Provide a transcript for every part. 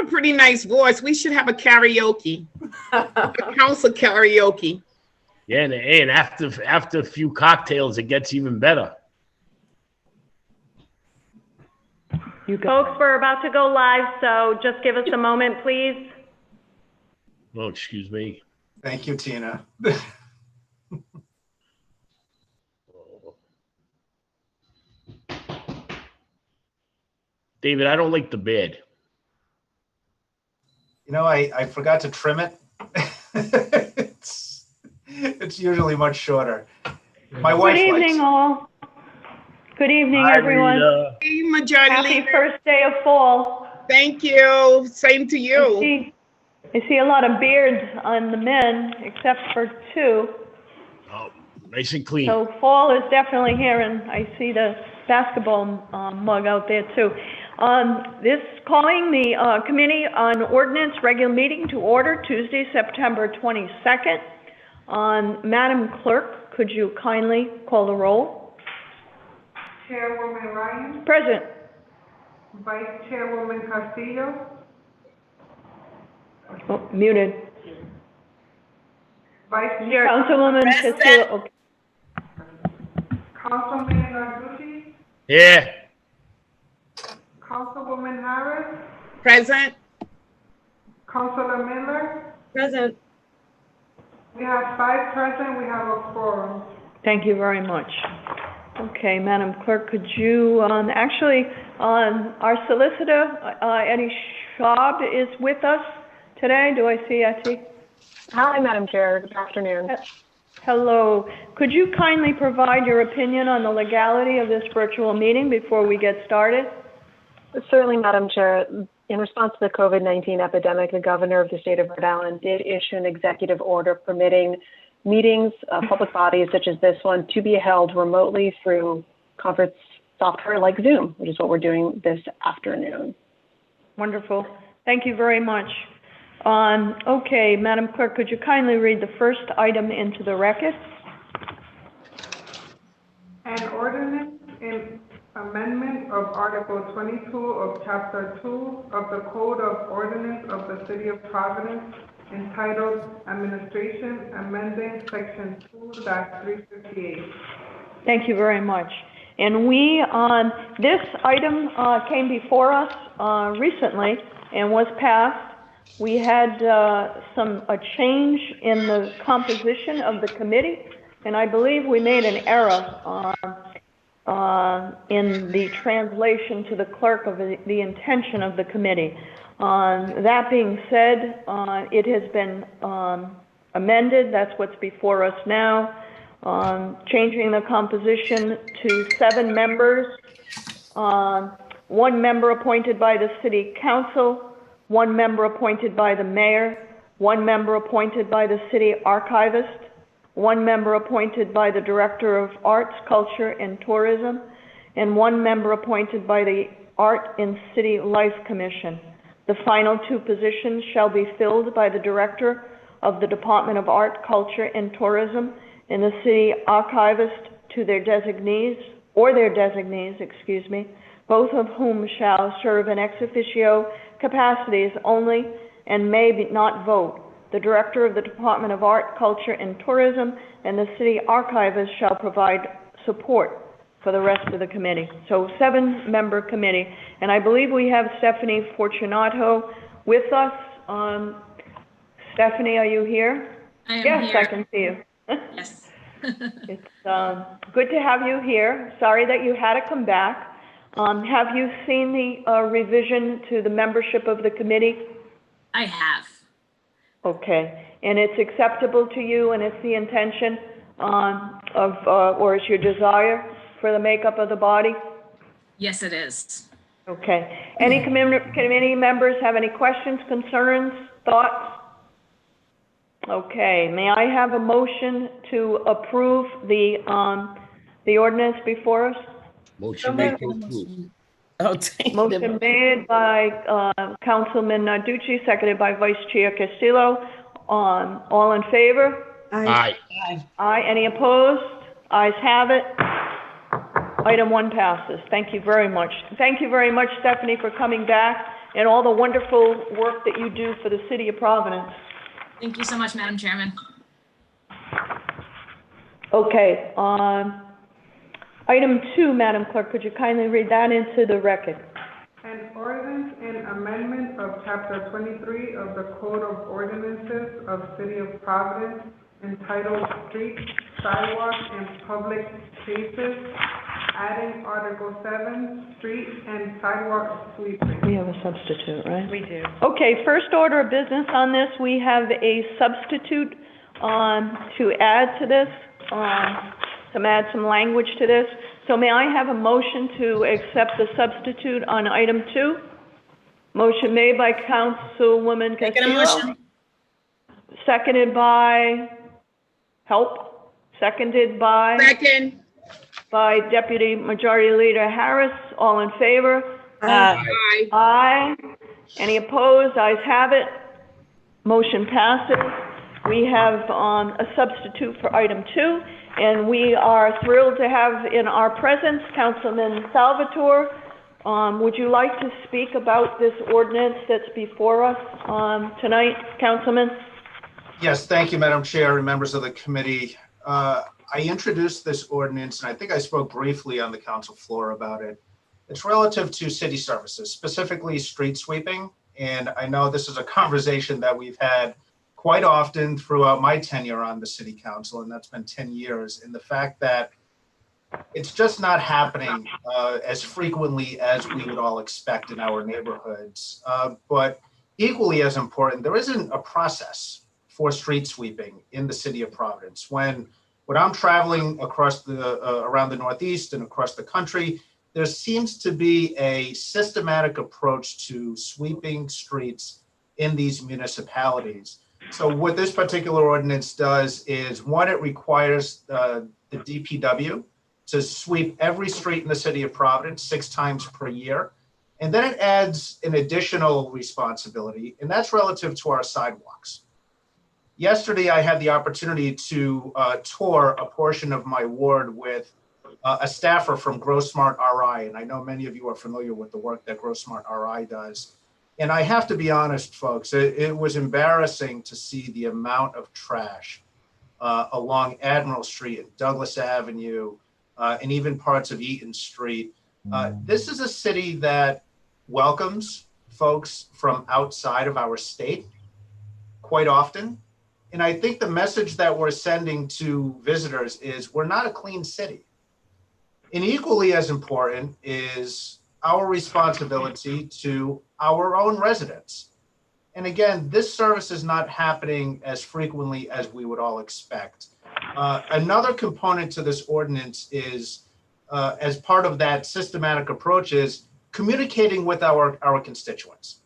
pretty nice voice. We should have a karaoke, a council karaoke. Yeah, and after a few cocktails, it gets even better. Folks, we're about to go live, so just give us a moment, please. Oh, excuse me. Thank you, Tina. David, I don't like the beard. You know, I forgot to trim it. It's usually much shorter. My wife Good evening, likes. all. Good evening, Hi, everyone. Rita. Hey, Majority Happy Leader. first day of fall. Thank you. Same to you. I see a lot of beards on the men, except for two. Oh, nice and clean. So fall is definitely here, and I see the basketball mug out there too. This calling the Committee on Ordinance regular meeting to order Tuesday, September 22nd. Madam Clerk, could you kindly call the roll? Chairwoman Ryan, Present. Vice Chairwoman Castillo, Oh, muted. Vice Chair Councilwoman Castillo. Okay. Councilman Narducci, Yeah. Councilwoman Harris, Present. Councilor Miller. Present. We have 5 present. We have a quorum. Thank you very much. Okay, Madam Clerk, could you, our solicitor, Eddie Schaub, is with us today. Do I see Etty? Hi, Madam Chair. Good afternoon. Hello. Could you kindly provide your opinion on the legality of this virtual meeting before we get started? Certainly, Madam Chair. In response to the COVID-19 epidemic, the governor of the state of Rhode Island did issue an executive order permitting meetings of public bodies such as this one to be held remotely through conference software like Zoom, which is what we're doing this afternoon. Wonderful. Thank you very much. Okay, Madam Clerk, could you kindly read the first item into the record? An ordinance in amendment of Article 22 of Chapter 2 of the Code of Ordinance of the City of Providence, entitled Administration, amending Section 2-358. Thank you very much. And this item came before us recently and was passed. We had a change in the composition of the committee, and I believe we made an error in the translation to the clerk of the intention of the committee. That being said, it has been amended. That's what's before us now. Changing the composition to 7 members, 1 member appointed by the City Council, 1 member appointed by the Mayor, 1 member appointed by the City Archivist, 1 member appointed by the Director of Arts, Culture, and Tourism, and 1 member appointed by the Art and City Life Commission. The final 2 positions shall be filled by the Director of the Department of Art, Culture, and Tourism and the City Archivist to their designees, both of whom shall serve in ex officio capacities only and may not vote. The Director of the Department of Art, Culture, and Tourism and the City Archivist shall provide support for the rest of the committee. So 7-member committee. And I believe we have Stephanie Fortunato with us. Stephanie, are you here? I am yes, here. I can see you. Yes. It's good to have you here. Sorry that you had to come back. Have you seen the revision to the membership of the committee? I have. Okay. And it's acceptable to you and it's the intention or is your desire for the makeup of the body? Yes, it is. Okay. Any committee members have any questions, concerns, thoughts? Okay. May I have a motion to approve the ordinance before us? Motion made to approve. Motion made by Councilman Narducci, seconded by Vice Chair Castillo. All in favor? Aye. Aye. Any opposed? Ayes have it. Item 1 passes. Thank you very much. Thank you very much, Stephanie, for coming back and all the wonderful work that you do for the city of Providence. Thank you so much, Madam Chairman. Okay, item 2, Madam Clerk, could you kindly read that into the record? An ordinance and amendment of Chapter 23 of the Code of Ordinances of City of Providence entitled Streets, Sidewalks, and Public Spaces, adding Article 7, Street and Sidewalk Sweeping. We have a substitute, right? We do. Okay, first order of business on this, we have a substitute to add to this, to add some language to this. So may I have a motion to accept the substitute on item 2? Motion made by Councilwoman Making a Castillo. motion. Seconded by, seconded by Second. Deputy Majority Leader Harris. All in favor? Aye. Aye. Any opposed? Ayes have it. Motion passes. We have a substitute for item 2, and we are thrilled to have in our presence Councilman Salvatore. Would you like to speak about this ordinance that's before us tonight, Councilman? Yes, thank you, Madam Chair and members of the committee. I introduced this ordinance, and I think I spoke briefly on the council floor about it. It's relative to city services, specifically street sweeping. And I know this is a conversation that we've had quite often throughout my tenure on the city council, and that's been 10 years. And the fact that it's just not happening as frequently as we would all expect in our neighborhoods. But equally as important, there isn't a process for street sweeping in the city of Providence. When I'm traveling across around the Northeast and across the country, there seems to be a systematic approach to sweeping streets in these municipalities. So what this particular ordinance does is, one, it requires the DPW to sweep every street in the city of Providence 6 times per year. And then it adds an additional responsibility, and that's relative to our sidewalks. Yesterday, I had the opportunity to tour a portion of my ward with a staffer from GrowSmart RI, and I know many of you are familiar with the work that GrowSmart RI does. And I have to be honest, folks, it was embarrassing to see the amount of trash along Admiral Street and Douglas Avenue, and even parts of Eaton Street. This is a city that welcomes folks from outside of our state quite often. And I think the message that we're sending to visitors is we're not a clean city. And equally as important is our responsibility to our own residents. And again, this service is not happening as frequently as we would all expect. Another component to this ordinance is, as part of that systematic approach, is communicating with our constituents.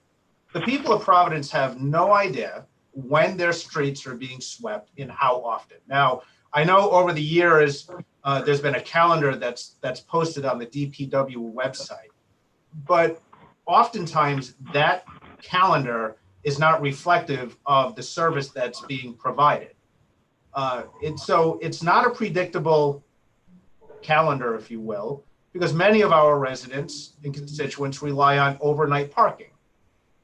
The people of Providence have no idea when their streets are being swept and how often. Now, I know over the years, there's been a calendar that's posted on the DPW website, but oftentimes that calendar is not reflective of the service that's being provided. So it's not a predictable calendar, if you will, because many of our residents and constituents rely on overnight parking.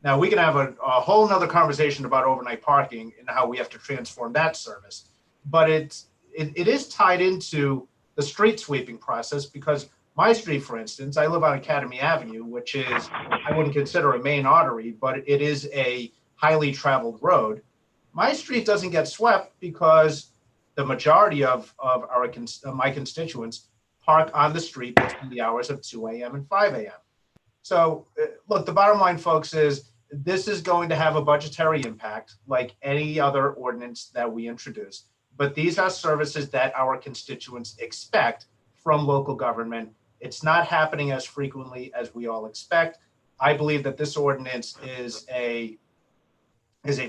Now, we can have a whole nother conversation about overnight parking and how we have to transform that service, but it is tied into the street sweeping process, because my street, for instance, I live on Academy Avenue, which is, I wouldn't consider a main artery, but it is a highly traveled road. My street doesn't get swept because the majority of my constituents park on the street between the hours of 2 a.m. and 5 a.m. So look, the bottom line, folks, is this is going to have a budgetary impact like any other ordinance that we introduce. But these are services that our constituents expect from local government. It's not happening as frequently as we all expect. I believe that this ordinance is a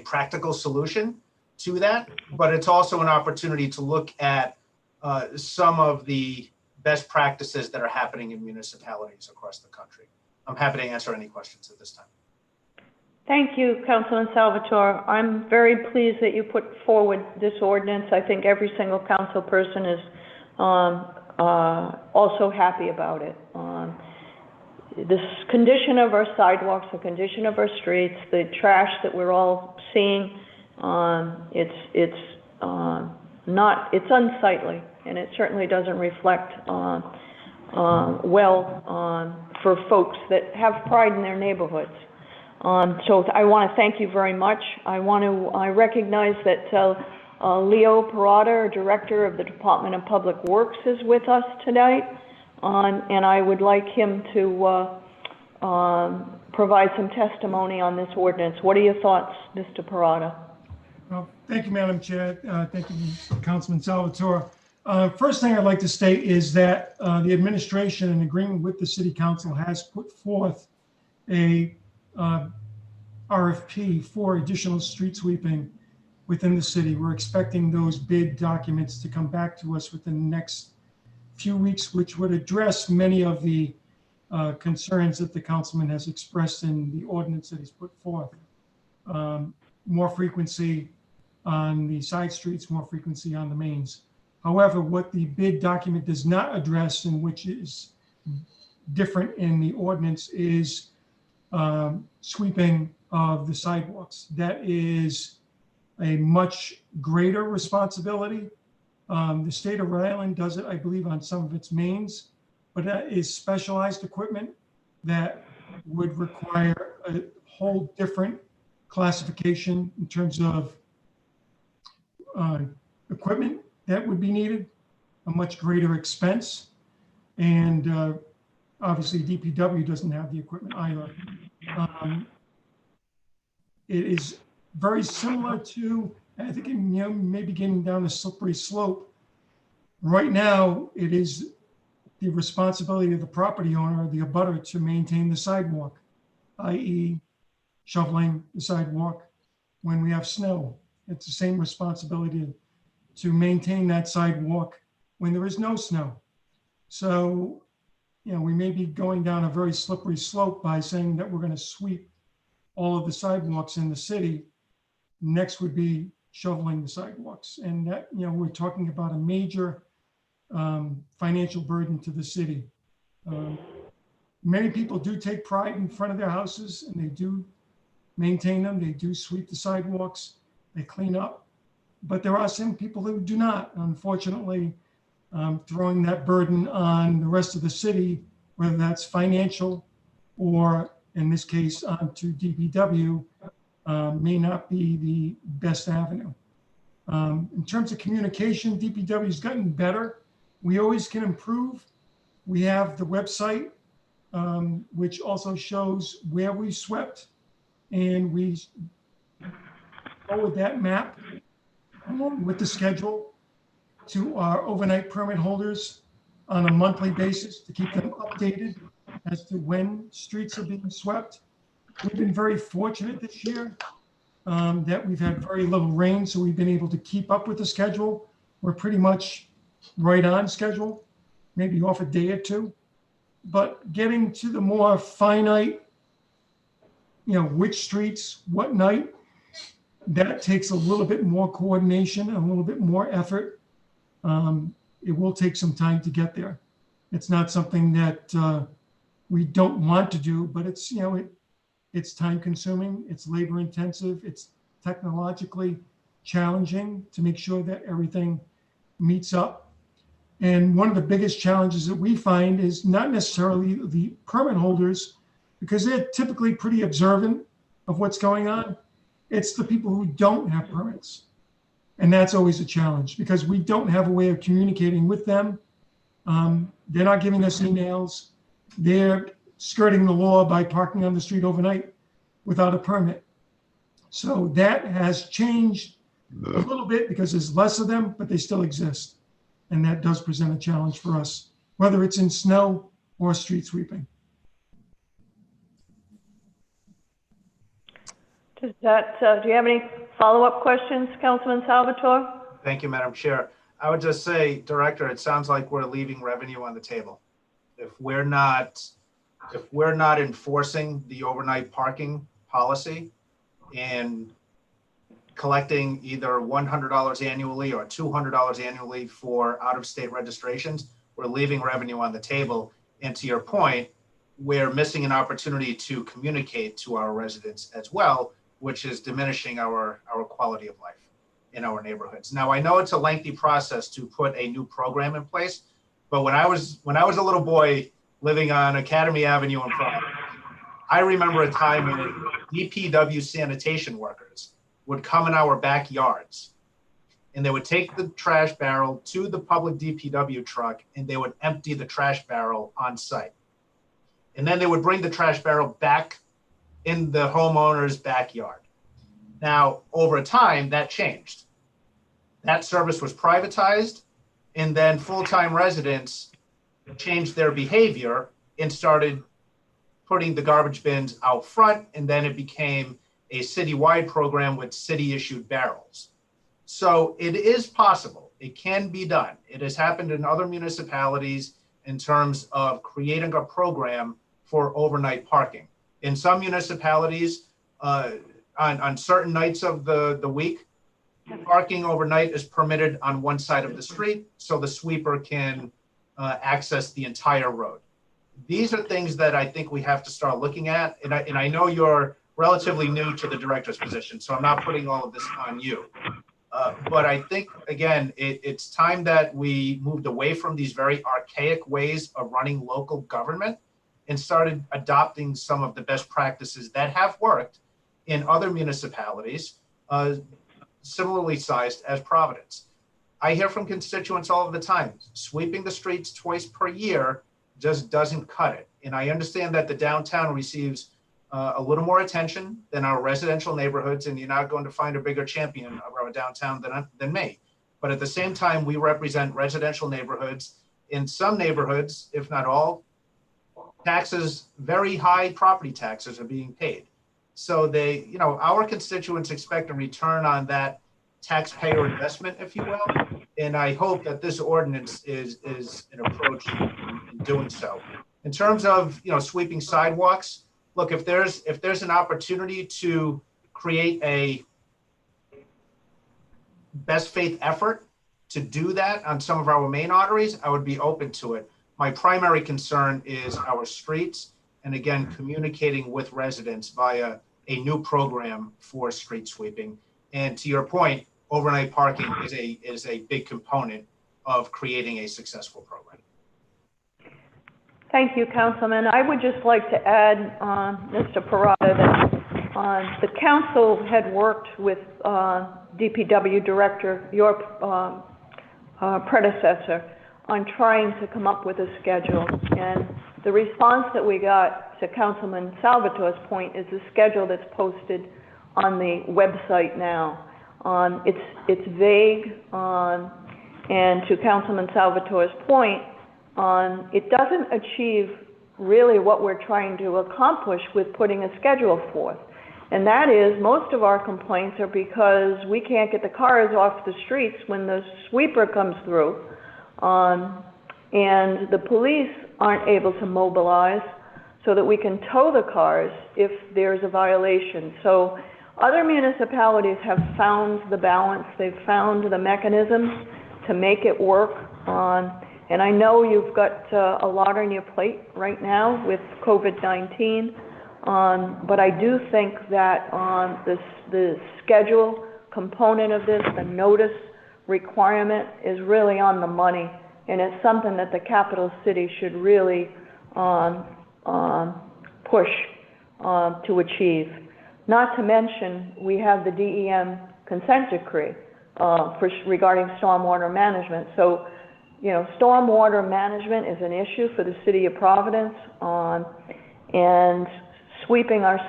practical solution to that, but it's also an opportunity to look at some of the best practices that are happening in municipalities across the country. I'm happy to answer any questions at this time. Thank you, Councilman Salvatore. I'm very pleased that you put forward this ordinance. I think every single council person is also happy about it. this condition of our sidewalks, the condition of our streets, the trash that we're all seeing, it's unsightly, and it certainly doesn't reflect well for folks that have pride in their neighborhoods. So I want to thank you very much. I recognize that Leo Parada, Director of the Department of Public Works, is with us tonight, and I would like him to provide some testimony on this ordinance. What are your thoughts, Mr. Parada? Well, thank you, Madam Chair. Thank you, Councilman Salvatore. First thing I'd like to state is that the administration, in agreement with the City Council, has put forth a RFP for additional street sweeping within the city. We're expecting those bid documents to come back to us within the next few weeks, which would address many of the concerns that the councilman has expressed in the ordinance that he's put forth. More frequency on the side streets, more frequency on the mains. However, what the bid document does not address, and which is different in the ordinance, is sweeping of the sidewalks. That is a much greater responsibility. The state of Rhode Island does it, I believe, on some of its mains, but that is specialized equipment that would require a whole different classification in terms of equipment that would be needed, a much greater expense. And obviously DPW doesn't have the equipment either. It is very similar to, I think, maybe getting down a slippery slope. Right now, it is the responsibility of the property owner, the abutter, to maintain the sidewalk, i.e. shoveling the sidewalk when we have snow. It's the same responsibility to maintain that sidewalk when there is no snow. So, we may be going down a very slippery slope by saying that we're going to sweep all of the sidewalks in the city. Next would be shoveling the sidewalks. And that, we're talking about a major financial burden to the city. Many people do take pride in front of their houses, and they do maintain them. They do sweep the sidewalks. They clean up. But there are some people who do not, unfortunately, throwing that burden on the rest of the city, whether that's financial or, in this case, onto DPW, may not be the best avenue. In terms of communication, DPW has gotten better. We always can improve. We have the website, which also shows where we swept, and we go with that map along with the schedule to our overnight permit holders on a monthly basis to keep them updated as to when streets are being swept. We've been very fortunate this year that we've had very little rain, so we've been able to keep up with the schedule. We're pretty much right on schedule, maybe off a day or two. But getting to the more finite, which streets, what night, that takes a little bit more coordination, a little bit more effort. It will take some time to get there. It's not something that we don't want to do, but it's, it's time consuming, it's labor intensive, it's technologically challenging to make sure that everything meets up. And one of the biggest challenges that we find is not necessarily the permit holders, because they're typically pretty observant of what's going on. It's the people who don't have permits. And that's always a challenge because we don't have a way of communicating with them. They're not giving us emails. They're skirting the law by parking on the street overnight without a permit. So that has changed a little bit because there's less of them, but they still exist. And that does present a challenge for us, whether it's in snow or street sweeping. Do you have any follow-up questions, Councilman Salvatore? Thank you, Madam Chair. I would just say, Director, it sounds like we're leaving revenue on the table. If we're not enforcing the overnight parking policy and collecting either $100 annually or $200 annually for out-of-state registrations, we're leaving revenue on the table. And to your point, we're missing an opportunity to communicate to our residents as well, which is diminishing our quality of life in our neighborhoods. Now, I know it's a lengthy process to put a new program in place, but when I was a little boy living on Academy Avenue in Providence, I remember a time when DPW sanitation workers would come in our backyards and they would take the trash barrel to the public DPW truck and they would empty the trash barrel on site. And then they would bring the trash barrel back in the homeowner's backyard. Now, over time, that changed. That service was privatized, and then full-time residents changed their behavior and started putting the garbage bins out front, and then it became a citywide program with city-issued barrels. So it is possible. It can be done. It has happened in other municipalities in terms of creating a program for overnight parking. In some municipalities, on certain nights of the week, parking overnight is permitted on one side of the street, so the sweeper can access the entire road. These are things that I think we have to start looking at. And I know you're relatively new to the director's position, so I'm not putting all of this on you. But I think, again, it's time that we moved away from these very archaic ways of running local government and started adopting some of the best practices that have worked in other municipalities, similarly sized as Providence. I hear from constituents all of the time, sweeping the streets twice per year just doesn't cut it. And I understand that the downtown receives a little more attention than our residential neighborhoods, and you're not going to find a bigger champion of our downtown than me. But at the same time, we represent residential neighborhoods. In some neighborhoods, if not all, taxes, very high property taxes are being paid. So they, our constituents expect a return on that taxpayer investment, if you will. And I hope that this ordinance is an approach in doing so. In terms of, sweeping sidewalks, look, if there's an opportunity to create a best faith effort to do that on some of our main arteries, I would be open to it. My primary concern is our streets, and again, communicating with residents via a new program for street sweeping. And to your point, overnight parking is a big component of creating a successful program. Thank you, Councilman. I would just like to add, Mr. Parada, that the council had worked with DPW Director, your predecessor, on trying to come up with a schedule. And the response that we got to Councilman Salvatore's point is the schedule that's posted on the website now. It's vague, and to Councilman Salvatore's point, it doesn't achieve really what we're trying to accomplish with putting a schedule forth. And that is, most of our complaints are because we can't get the cars off the streets when the sweeper comes through. And the police aren't able to mobilize so that we can tow the cars if there's a violation. So other municipalities have found the balance, they've found the mechanisms to make it work. And I know you've got a lot on your plate right now with COVID-19, but I do think that the schedule component of this, the notice requirement, is really on the money, and it's something that the capital city should really push to achieve. Not to mention, we have the DEM consent decree regarding stormwater management. So, stormwater management is an issue for the city of Providence, and sweeping our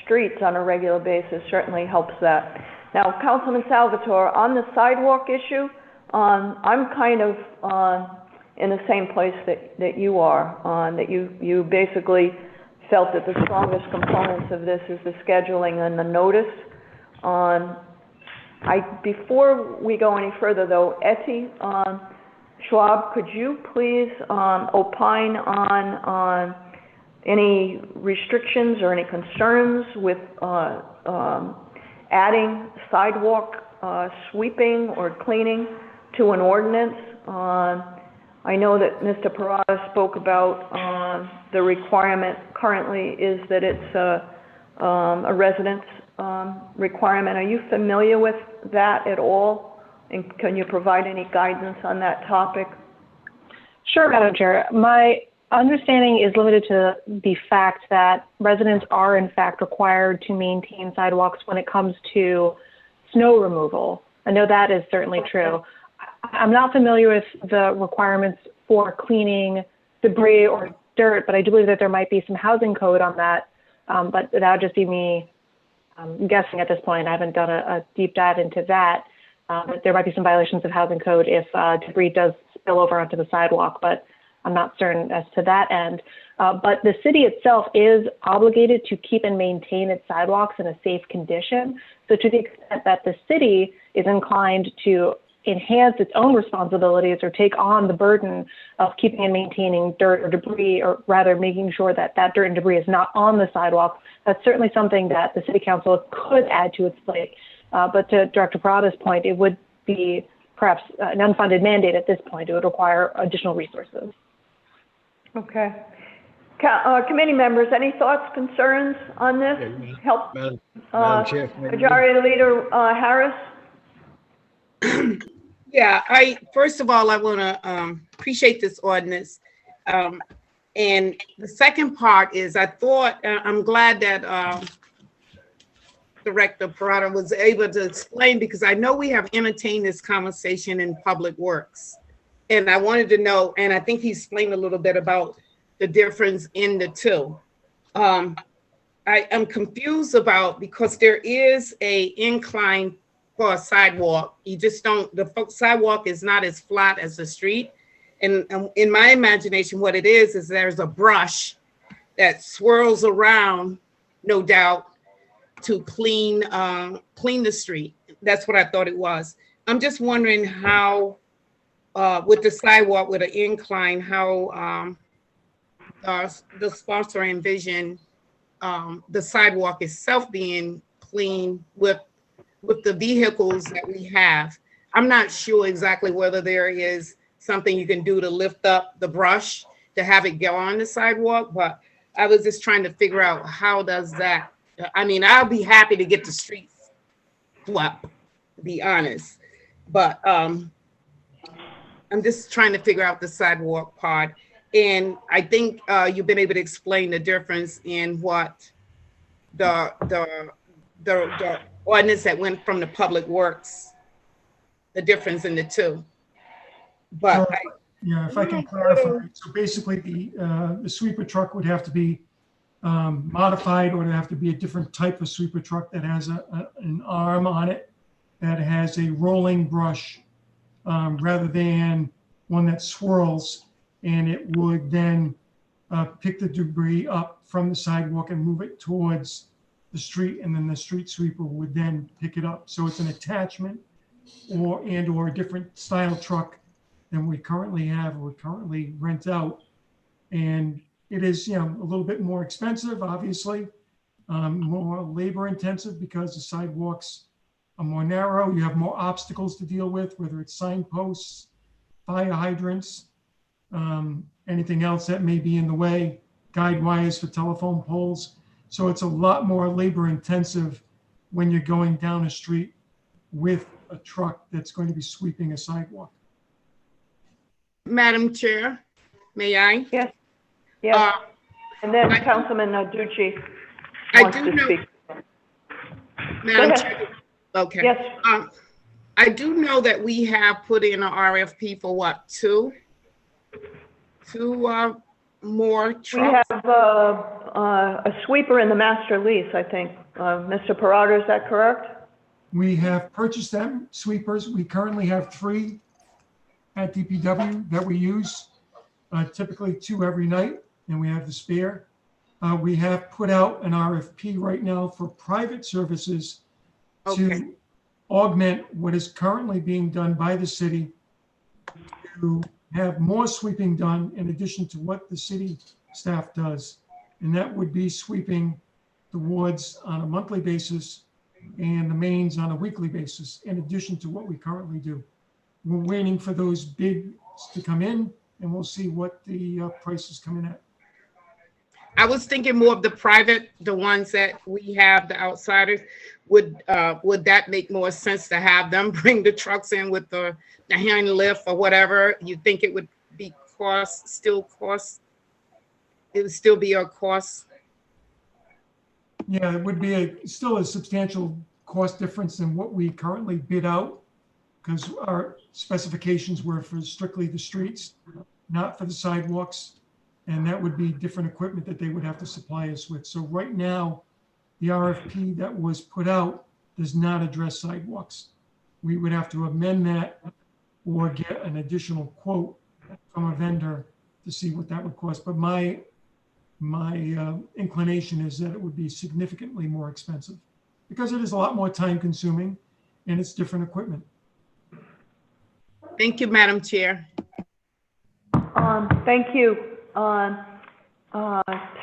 streets on a regular basis certainly helps that. Now, Councilman Salvatore, on the sidewalk issue, I'm kind of in the same place that you are, that you basically felt that the strongest components of this is the scheduling and the notice. Before we go any further, though, Etty Schwab, could you please opine on any restrictions or any concerns with adding sidewalk sweeping or cleaning to an ordinance? I know that Mr. Parada spoke about the requirement currently is that it's a residence requirement. Are you familiar with that at all? And can you provide any guidance on that topic? Sure, Madam Chair. My understanding is limited to the fact that residents are in fact required to maintain sidewalks when it comes to snow removal. I know that is certainly true. I'm not familiar with the requirements for cleaning debris or dirt, but I do believe that there might be some housing code on that. But that would just be me guessing at this point. I haven't done a deep dive into that. But there might be some violations of housing code if debris does spill over onto the sidewalk, but I'm not certain as to that end. But the city itself is obligated to keep and maintain its sidewalks in a safe condition. So to the extent that the city is inclined to enhance its own responsibilities or take on the burden of keeping and maintaining dirt or debris, or rather making sure that that dirt and debris is not on the sidewalk, that's certainly something that the city council could add to its plate. But to Director Parada's point, it would be perhaps an unfunded mandate at this point. It would require additional resources. Okay. Committee members, any thoughts, concerns on this? Help. Madam Chair, Majority Leader Harris? Yeah, first of all, I want to appreciate this ordinance. And the second part is I'm glad that Director Parada was able to explain, because I know we have entertained this conversation in Public Works. And I wanted to know, and I think he explained a little bit about the difference in the two. I am confused about, because there is a incline for a sidewalk. You just don't, the sidewalk is not as flat as the street. And in my imagination, what it is there's a brush that swirls around, no doubt, to clean the street. That's what I thought it was. I'm just wondering how, with the sidewalk with an incline, how the sponsor envision the sidewalk itself being clean with the vehicles that we have. I'm not sure exactly whether there is something you can do to lift up the brush to have it go on the sidewalk, but I was just trying to figure out how does that. I mean, I'll be happy to get the streets swept, to be honest, but I'm just trying to figure out the sidewalk part. And I think you've been able to explain the difference in what the ordinance that went from the Public Works, the difference in the two. But yeah, if I can clarify, so basically the sweeper truck would have to be modified, or it'd have to be a different type of sweeper truck that has an arm on it that has a rolling brush rather than one that swirls, and it would then pick the debris up from the sidewalk and move it towards the street, and then the street sweeper would then pick it up. So it's an attachment or a different style truck than we currently have or currently rent out. And it is, a little bit more expensive, obviously, more labor intensive because the sidewalks are more narrow. You have more obstacles to deal with, whether it's signposts, fire hydrants, anything else that may be in the way, guide wires for telephone poles. So it's a lot more labor intensive when you're going down a street with a truck that's going to be sweeping a sidewalk. Madam Chair, may I? Yes. Yes. And then Councilman Ducci wants to speak. Madam Chair, okay. Yes. I do know that we have put in an RFP for what, two more trucks? We have a sweeper in the master lease, I think. Mr. Parada, is that correct? We have purchased them, sweepers. We currently have 3 at DPW that we use, typically 2 every night, and we have the spare. We have put out an RFP right now for private services to augment what is currently being done by the city, to have more sweeping done in addition to what the city staff does. And that would be sweeping the wards on a monthly basis and the mains on a weekly basis, in addition to what we currently do. We're waiting for those bids to come in and we'll see what the price is coming at. I was thinking more of the private, the ones that we have, the outsiders. Would that make more sense to have them bring the trucks in with the hand lift or whatever? You think it would be it would still be a cost? Yeah, it would be still a substantial cost difference than what we currently bid out, because our specifications were for strictly the streets, not for the sidewalks. And that would be different equipment that they would have to supply us with. So right now, the RFP that was put out does not address sidewalks. We would have to amend that or get an additional quote from a vendor to see what that would cost. But my inclination is that it would be significantly more expensive because it is a lot more time consuming and it's different equipment. Thank you, Madam Chair. Thank you.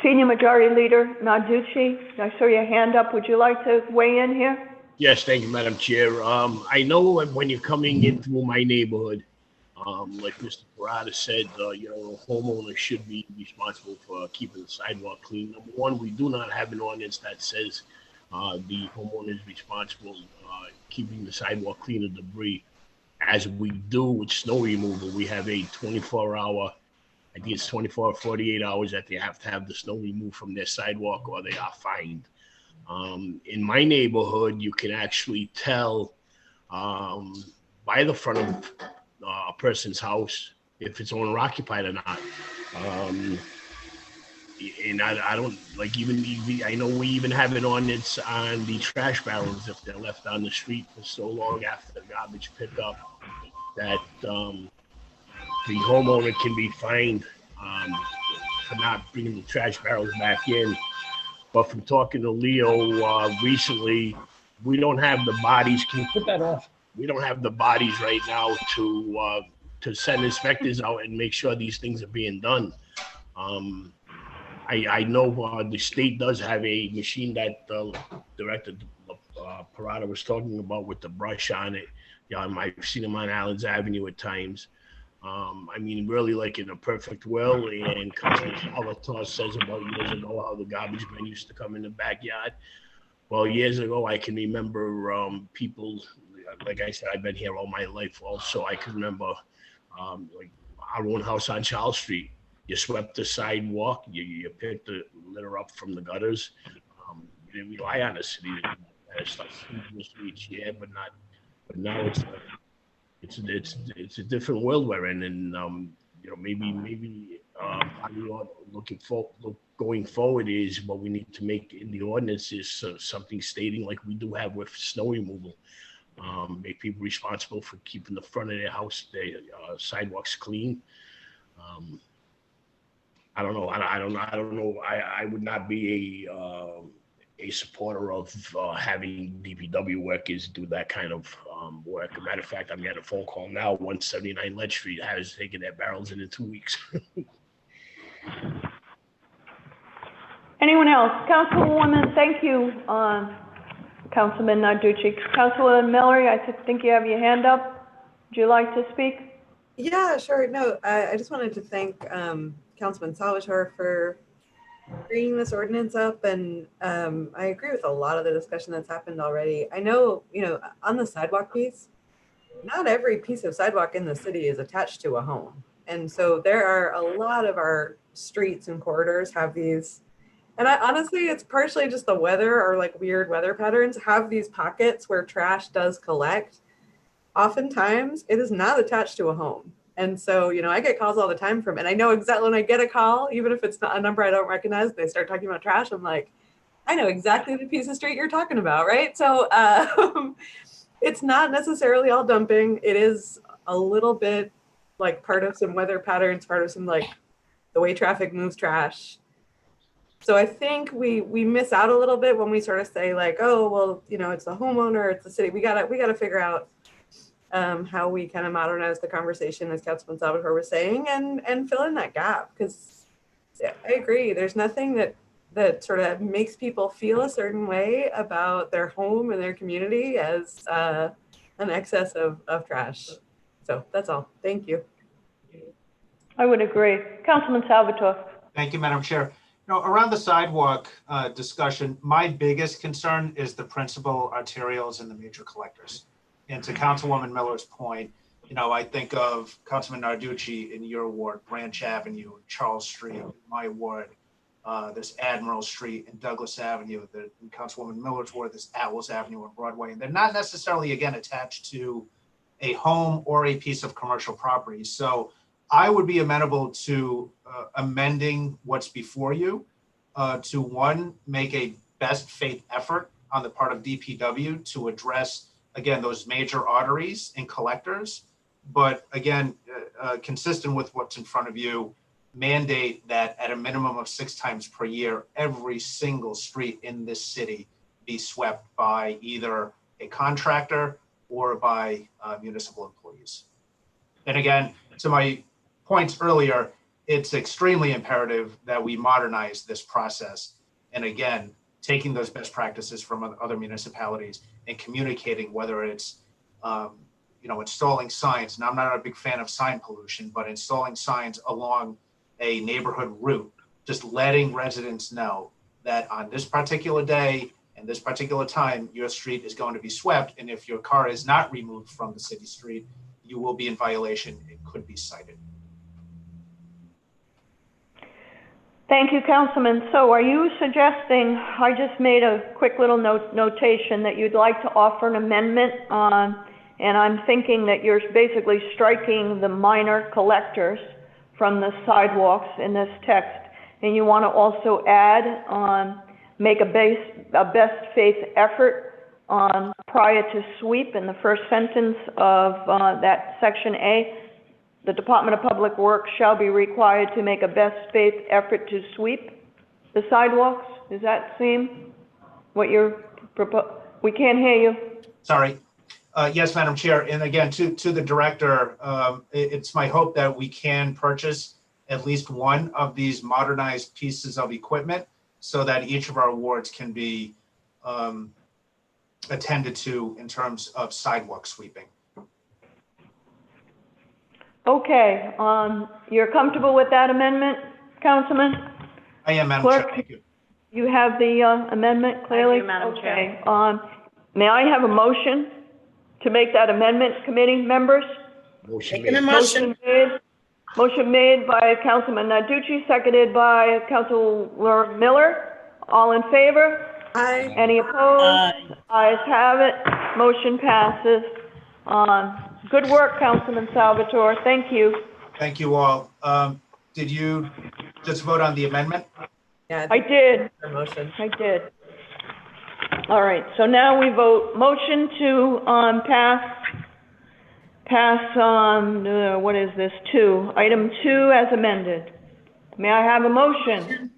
Senior Majority Leader Narducci, I saw your hand up. Would you like to weigh in here? Yes, thank you, Madam Chair. I know when you're coming in through my neighborhood, like Mr. Parada said, homeowners should be responsible for keeping the sidewalk clean. Number one, we do not have an ordinance that says the homeowner is responsible keeping the sidewalk clean of debris. As we do with snow removal, we have a 24-hour, I think it's 24 or 48 hours that they have to have the snow removed from their sidewalk or they are fined. In my neighborhood, you can actually tell by the front of a person's house if it's owner occupied or not. And I don't like I know we even have an ordinance on the trash barrels if they're left on the street for so long after the garbage pickup that the homeowner can be fined for not bringing the trash barrels back in. But from talking to Leo recently, we don't have the bodies. Can you put that off? We don't have the bodies right now to send inspectors out and make sure these things are being done. I know the state does have a machine that Director Parada was talking about with the brush on it. Yeah, I've seen them on Allen's Avenue at times. I mean, really, like in a perfect world, and Councilman Salvatore says about years ago how the garbage men used to come in the backyard. Well, years ago, I can remember people, like I said, I've been here all my life also. I can remember like our own house on Charles Street. You swept the sidewalk, you picked the litter up from the gutters. You didn't rely on the city to do that stuff in the streets, yeah, but now it's a different world we're in, and maybe going forward is what we need to make in the ordinance is something stating like we do have with snow removal. Make people responsible for keeping the front of their house, their sidewalks clean. I don't know. I don't know. I would not be a supporter of having DPW workers do that kind of work. As a matter of fact, I'm getting a phone call now. 179 Ledge Street has taken their barrels in 2 weeks. Anyone else? Councilwoman, thank you, Councilman Narducci. Councilwoman Mallory, I think you have your hand up. Would you like to speak? Yeah, sure. No, I just wanted to thank Councilman Salvatore for bringing this ordinance up, and I agree with a lot of the discussion that's happened already. I know, on the sidewalk piece, not every piece of sidewalk in the city is attached to a home. And so there are a lot of our streets and corridors have these, and honestly, it's partially just the weather or like weird weather patterns, have these pockets where trash does collect. Oftentimes it is not attached to a home. And so, I get calls all the time from, and I know exactly when I get a call, even if it's not a number I don't recognize, they start talking about trash. I'm like, I know exactly the piece of street you're talking about, right? So it's not necessarily all dumping. It is a little bit like part of some weather patterns, part of some like the way traffic moves trash. So I think we miss out a little bit when we sort of say like, oh, well, it's the homeowner, it's the city. We gotta figure out how we kind of modernize the conversation, as Councilman Salvatore was saying, and fill in that gap. Because I agree, there's nothing that sort of makes people feel a certain way about their home and their community as an excess of trash. So that's all. Thank you. I would agree. Councilman Salvatore. Thank you, Madam Chair. Around the sidewalk discussion, my biggest concern is the principal arterials and the major collectors. And to Councilwoman Miller's point, I think of Councilman Narducci in your ward, Branch Avenue, Charles Street, in my ward. There's Admiral Street and Douglas Avenue. In Councilwoman Miller's ward, there's Owls Avenue and Broadway. And they're not necessarily, again, attached to a home or a piece of commercial property. So I would be amenable to amending what's before you to, one, make a best faith effort on the part of DPW to address, again, those major arteries and collectors. But again, consistent with what's in front of you, mandate that at a minimum of 6 times per year, every single street in this city be swept by either a contractor or by municipal employees. And again, to my points earlier, it's extremely imperative that we modernize this process. And again, taking those best practices from other municipalities and communicating, whether it's installing signs. And I'm not a big fan of sign pollution, but installing signs along a neighborhood route, just letting residents know that on this particular day and this particular time, your street is going to be swept. And if your car is not removed from the city street, you will be in violation. It could be cited. Thank you, Councilman. So are you suggesting, I just made a quick little notation that you'd like to offer an amendment on, and I'm thinking that you're basically striking the minor collectors from the sidewalks in this text, and you want to also add make a best faith effort prior to sweep in the first sentence of that section A. The Department of Public Works shall be required to make a best faith effort to sweep the sidewalks. Does that seem what you're proposing? We can't hear you. Sorry. Yes, Madam Chair. And again, to the director, it's my hope that we can purchase at least one of these modernized pieces of equipment so that each of our wards can be attended to in terms of sidewalk sweeping. Okay, you're comfortable with that amendment, Councilman? I am, Madam Clerk, Chair. Thank you. You have the amendment clearly? I do, Madam Chair. Okay, may I have a motion to make that amendment, committee members? Motion Making a made. Motion made by Councilman Narducci, seconded by Councilor Miller. All in favor? Aye. Any opposed? Ayes have it. Motion passes. Good work, Councilman Salvatore. Thank you. Thank you all. Did you just vote on the amendment? Yeah, I did. the motion. I did. All right, so now we vote motion to pass on, what is this, item 2 as amended. May I have a motion?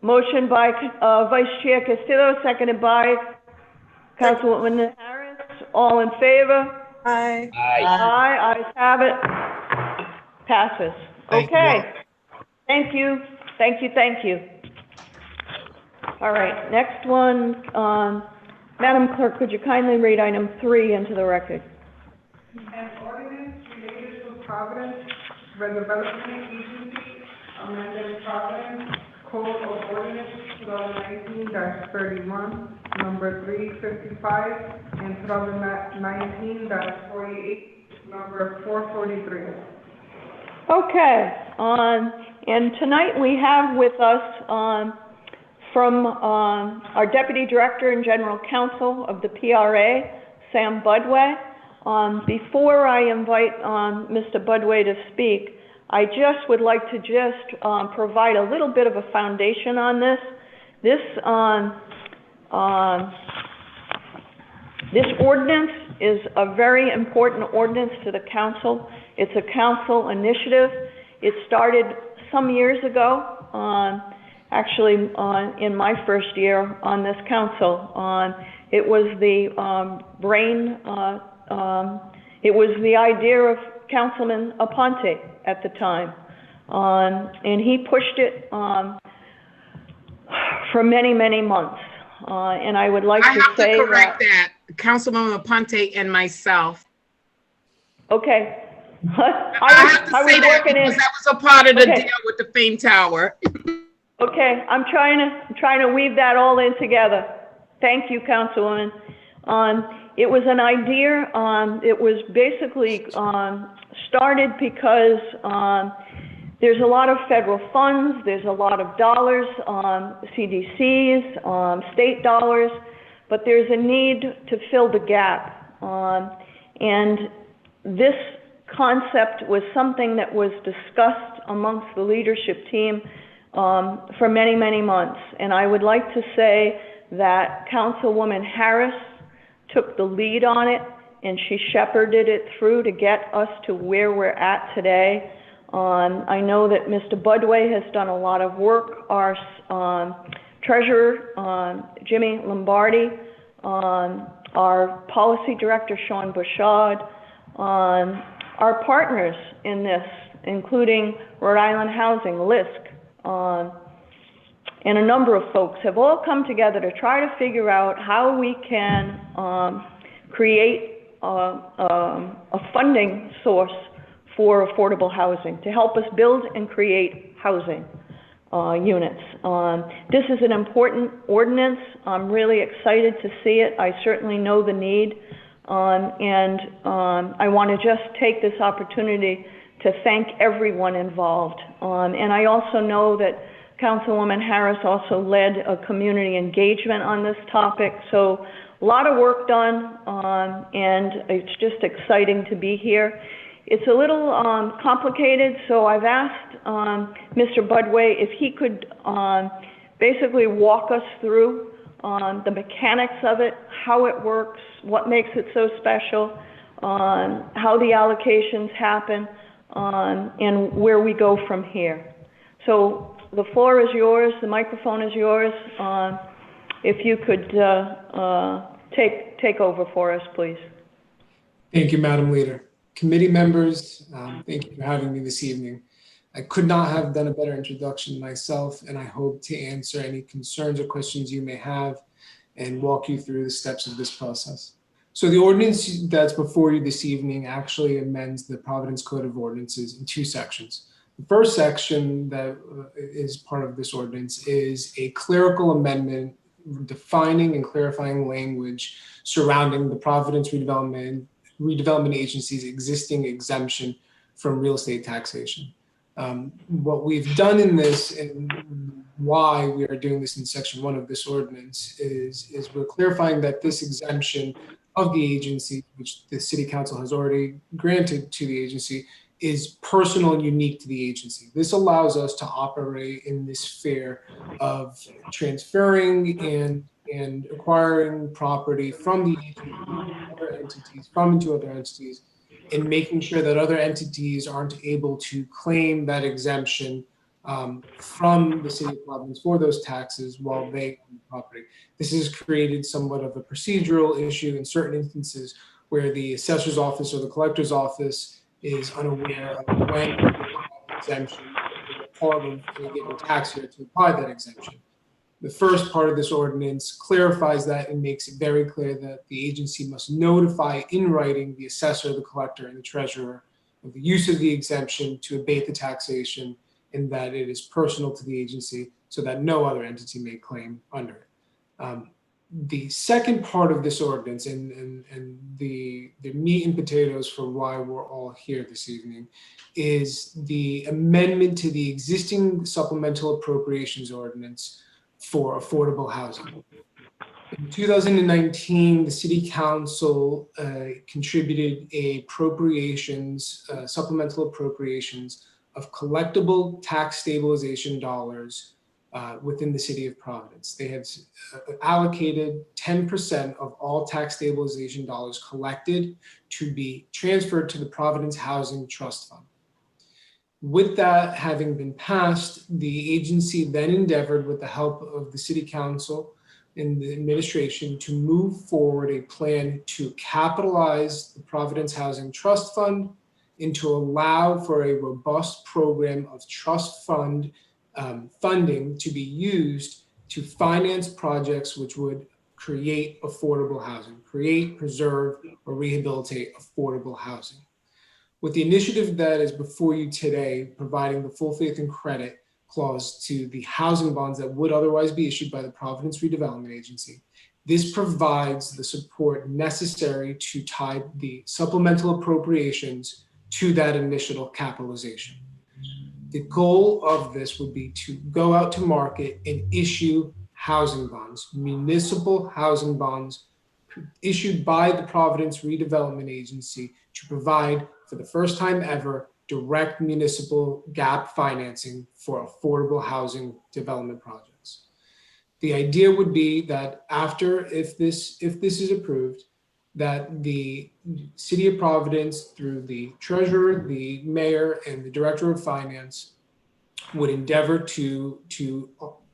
Motion by Vice Chair Castillo, seconded by Councilwoman Harris. All in favor? Aye. Aye, ayes have it. Passes. Thank you Okay. Thank you, thank you, thank you. All right, next one, Madam Clerk, could you kindly read item 3 into the record? An ordinance related to Providence Redevelopment Agency, amended Providence Code of Ordinance 2019-31, number 355, and 2019-48, number 443. Okay, and tonight we have with us from our Deputy Director and General Counsel of the PRA, Sam Budway. Before I invite Mr. Budway to speak, I just would like to provide a little bit of a foundation on this. This ordinance is a very important ordinance to the council. It's a council initiative. It started some years ago, actually in my first year on this council. It was the it was the idea of Councilman Aponte at the time, and he pushed it for many, many months. And I would like I to have say to correct that. Councilwoman Aponte and myself. Okay, I have to I say was that working in. because that was a part of the Okay. deal with the Fame Tower. Okay, I'm trying to weave that all in together. Thank you, Councilwoman. It was an idea, it was basically started because there's a lot of federal funds, there's a lot of dollars, CDCs, state dollars, but there's a need to fill the gap. And this concept was something that was discussed amongst the leadership team for many, many months. And I would like to say that Councilwoman Harris took the lead on it, and she shepherded it through to get us to where we're at today. I know that Mr. Budway has done a lot of work. Our treasurer, Jimmy Lombardi, our policy director, Sean Bouchard, our partners in this, including Rhode Island Housing, LISC, and a number of folks have all come together to try to figure out how we can create a funding source for affordable housing to help us build and create housing units. This is an important ordinance. I'm really excited to see it. I certainly know the need. And I want to just take this opportunity to thank everyone involved. And I also know that Councilwoman Harris also led a community engagement on this topic. So a lot of work done, and it's just exciting to be here. It's a little complicated, so I've asked Mr. Budway if he could basically walk us through the mechanics of it, how it works, what makes it so special, how the allocations happen, and where we go from here. So the floor is yours, the microphone is yours. If you could take over for us, please. Thank you, Madam Leader. Committee members, thank you for having me this evening. I could not have done a better introduction myself, and I hope to answer any concerns or questions you may have and walk you through the steps of this process. So the ordinance that's before you this evening actually amends the Providence Code of Ordinances in two sections. The first section that is part of this ordinance is a clerical amendment defining and clarifying language surrounding the Providence Redevelopment Agency's existing exemption from real estate taxation. What we've done in this and why we are doing this in section 1 of this ordinance is we're clarifying that this exemption of the agency, which the City Council has already granted to the agency, is personal and unique to the agency. This allows us to operate in this sphere of transferring and acquiring property from the agency to other entities, into other entities, and making sure that other entities aren't able to claim that exemption from the City of Providence for those taxes while they own the property. This has created somewhat of a procedural issue in certain instances where the assessor's office or the collector's office is unaware of when exemption is part of a given tax year to apply that exemption. The first part of this ordinance clarifies that and makes it very clear that the agency must notify in writing the assessor, the collector, and the treasurer of the use of the exemption to abate the taxation, and that it is personal to the agency so that no other entity may claim under it. The second part of this ordinance and the meat and potatoes for why we're all here this evening is the amendment to the existing supplemental appropriations ordinance for affordable housing. In 2019, the City Council contributed supplemental appropriations of collectible tax stabilization dollars within the City of Providence. They have allocated 10% of all tax stabilization dollars collected to be transferred to the Providence Housing Trust Fund. With that having been passed, the agency then endeavored, with the help of the City Council and the administration, to move forward a plan to capitalize the Providence Housing Trust Fund and to allow for a robust program of trust fund funding to be used to finance projects which would create affordable housing, preserve, or rehabilitate affordable housing. With the initiative that is before you today, providing the full faith and credit clause to the housing bonds that would otherwise be issued by the Providence Redevelopment Agency, this provides the support necessary to tie the supplemental appropriations to that initial capitalization. The goal of this would be to go out to market and issue housing bonds, municipal housing bonds issued by the Providence Redevelopment Agency to provide, for the first time ever, direct municipal gap financing for affordable housing development projects. The idea would be that if this is approved, that the City of Providence, through the treasurer, the mayor, and the director of finance, would endeavor to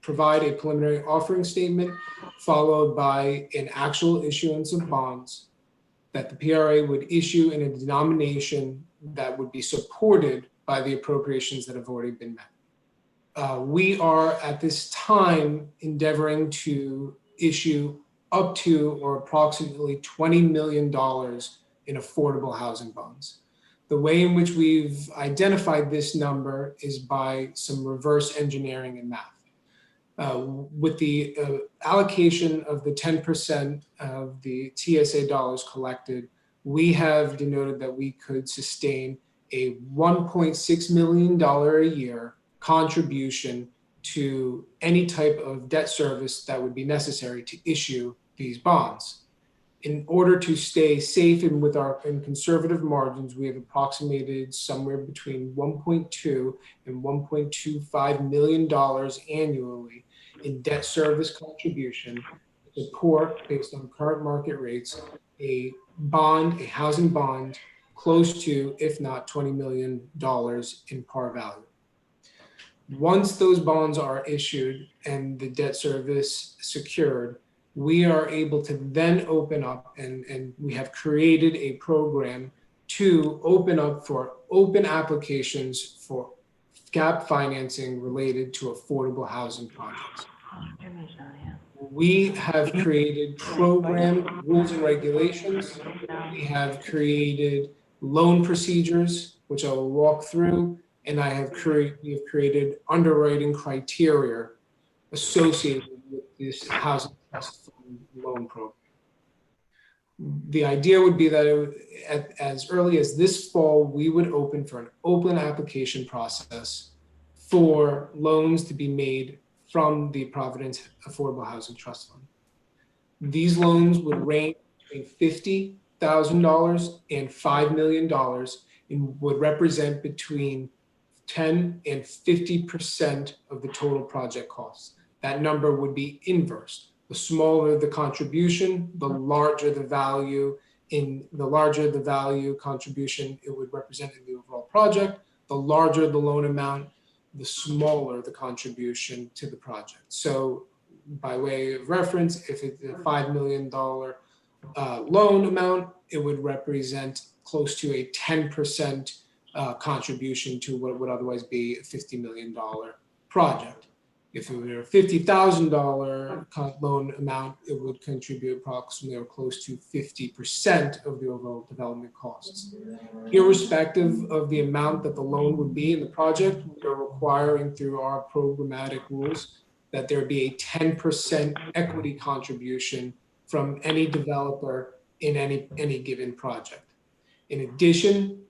provide a preliminary offering statement followed by an actual issuance of bonds that the PRA would issue in a denomination that would be supported by the appropriations that have already been met. We are at this time endeavoring to issue up to or approximately $20 million in affordable housing bonds. The way in which we've identified this number is by some reverse engineering and math. With the allocation of the 10% of the TSA dollars collected, we have denoted that we could sustain a $1.6 million a year contribution to any type of debt service that would be necessary to issue these bonds. In order to stay safe and with our conservative margins, we have approximated somewhere between $1.2 and $1.25 million annually in debt service contribution to support, based on current market rates, a housing bond close to, if not $20 million in par value. Once those bonds are issued and the debt service secured, we are able to then open up, and we have created a program to open up for open applications for gap financing related to affordable housing projects. We have created program rules and regulations. We have created loan procedures, which I will walk through, and we have created underwriting criteria associated with this housing trust fund loan program. The idea would be that as early as this fall, we would open for an open application process for loans to be made from the Providence Affordable Housing Trust Fund. These loans would range between $50,000 and $5 million and would represent between 10 and 50% of the total project costs. That number would be inverse. The smaller the contribution, the larger the value contribution it would represent in the overall project. The larger the loan amount, the smaller the contribution to the project. So by way of reference, if it's a $5 million loan amount, it would represent close to a 10% contribution to what would otherwise be a $50 million project. If it were a $50,000 loan amount, it would contribute approximately or close to 50% of the overall development costs. Irrespective of the amount that the loan would be in the project, we are requiring through our programmatic rules that there be a 10% equity contribution from any developer in any given project. In addition,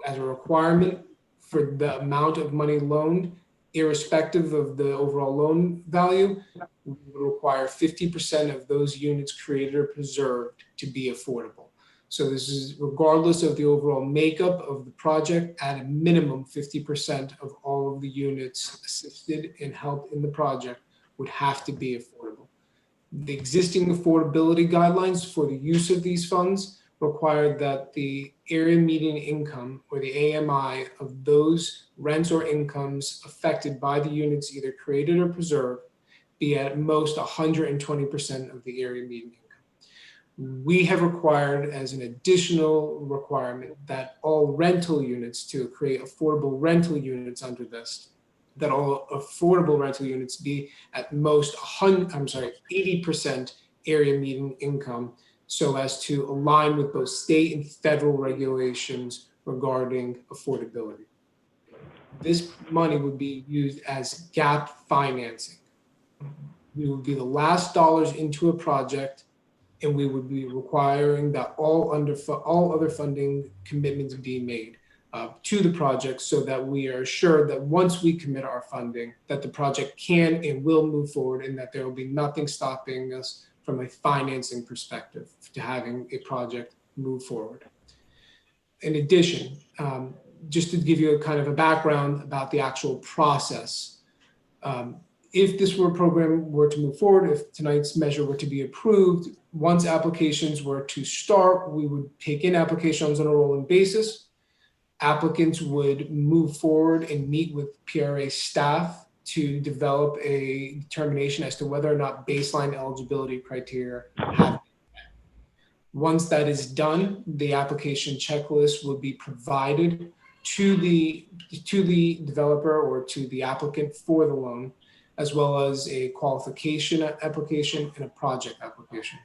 as a requirement for the amount of money loaned, irrespective of the overall loan value, we would require 50% of those units created or preserved to be affordable. So this is regardless of the overall makeup of the project, at a minimum 50% of all of the units assisted and helped in the project would have to be affordable. The existing affordability guidelines for the use of these funds required that the area median income, or the AMI, of those rents or incomes affected by the units either created or preserved be at most 120% of the area median income. We have required as an additional requirement that all rental units, to create affordable rental units under this, that all affordable rental units be at most 80% area median income, so as to align with both state and federal regulations regarding affordability. This money would be used as gap financing. We would be the last dollars into a project, and we would be requiring that all other funding commitments be made to the project, so that we are assured that once we commit our funding, that the project can and will move forward, and that there will be nothing stopping us from a financing perspective to having a project move forward. In addition, just to give you a kind of a background about the actual process, if this program were to move forward, if tonight's measure were to be approved, once applications were to start, we would take in applications on a rolling basis. Applicants would move forward and meet with PRA staff to develop a determination as to whether or not baseline eligibility criteria have been met. Once that is done, the application checklist will be provided to the developer or to the applicant for the loan, as well as a qualification application and a project application.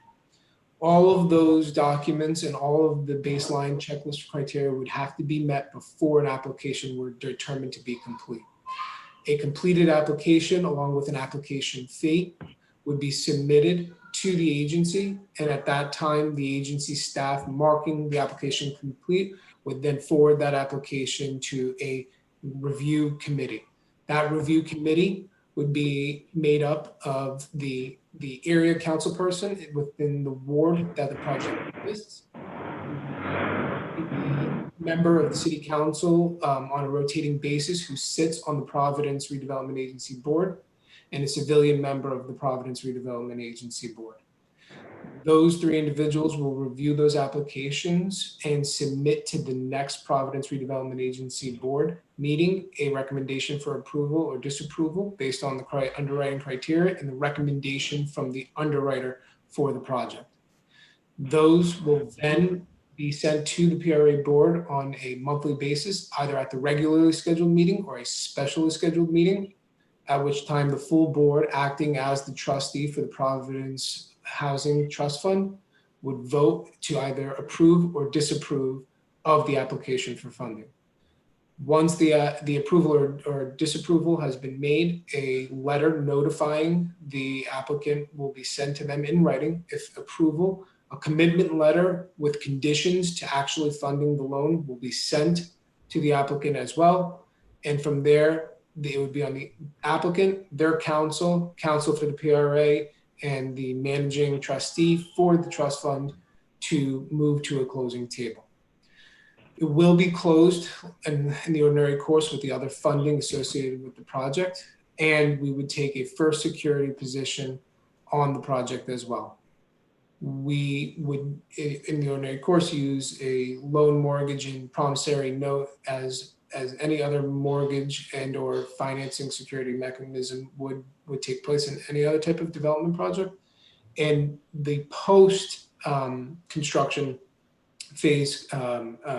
All of those documents and all of the baseline checklist criteria would have to be met before an application were determined to be complete. A completed application, along with an application fee, would be submitted to the agency, and at that time, the agency staff marking the application complete would then forward that application to a review committee. That review committee would be made up of the area council person within the ward that the project exists, the member of the city council on a rotating basis who sits on the Providence Redevelopment Agency board, and a civilian member of the Providence Redevelopment Agency board. Those three individuals will review those applications and submit to the next Providence Redevelopment Agency board meeting a recommendation for approval or disapproval based on the underwriting criteria and the recommendation from the underwriter for the project. Those will then be sent to the PRA board on a monthly basis, either at the regularly scheduled meeting or a specially scheduled meeting, at which time the full board, acting as the trustee for the Providence Housing Trust Fund, would vote to either approve or disapprove of the application for funding. Once the approval or disapproval has been made, a letter notifying the applicant will be sent to them in writing. If approval, a commitment letter with conditions to actually funding the loan will be sent to the applicant as well. And from there, it would be on the applicant, their counsel for the PRA, and the managing trustee for the trust fund to move to a closing table. It will be closed in the ordinary course with the other funding associated with the project, and we would take a first security position on the project as well. We would, in the ordinary course, use a loan, mortgage, and promissory note as any other mortgage and or financing security mechanism would take place in any other type of development project. And the post construction phase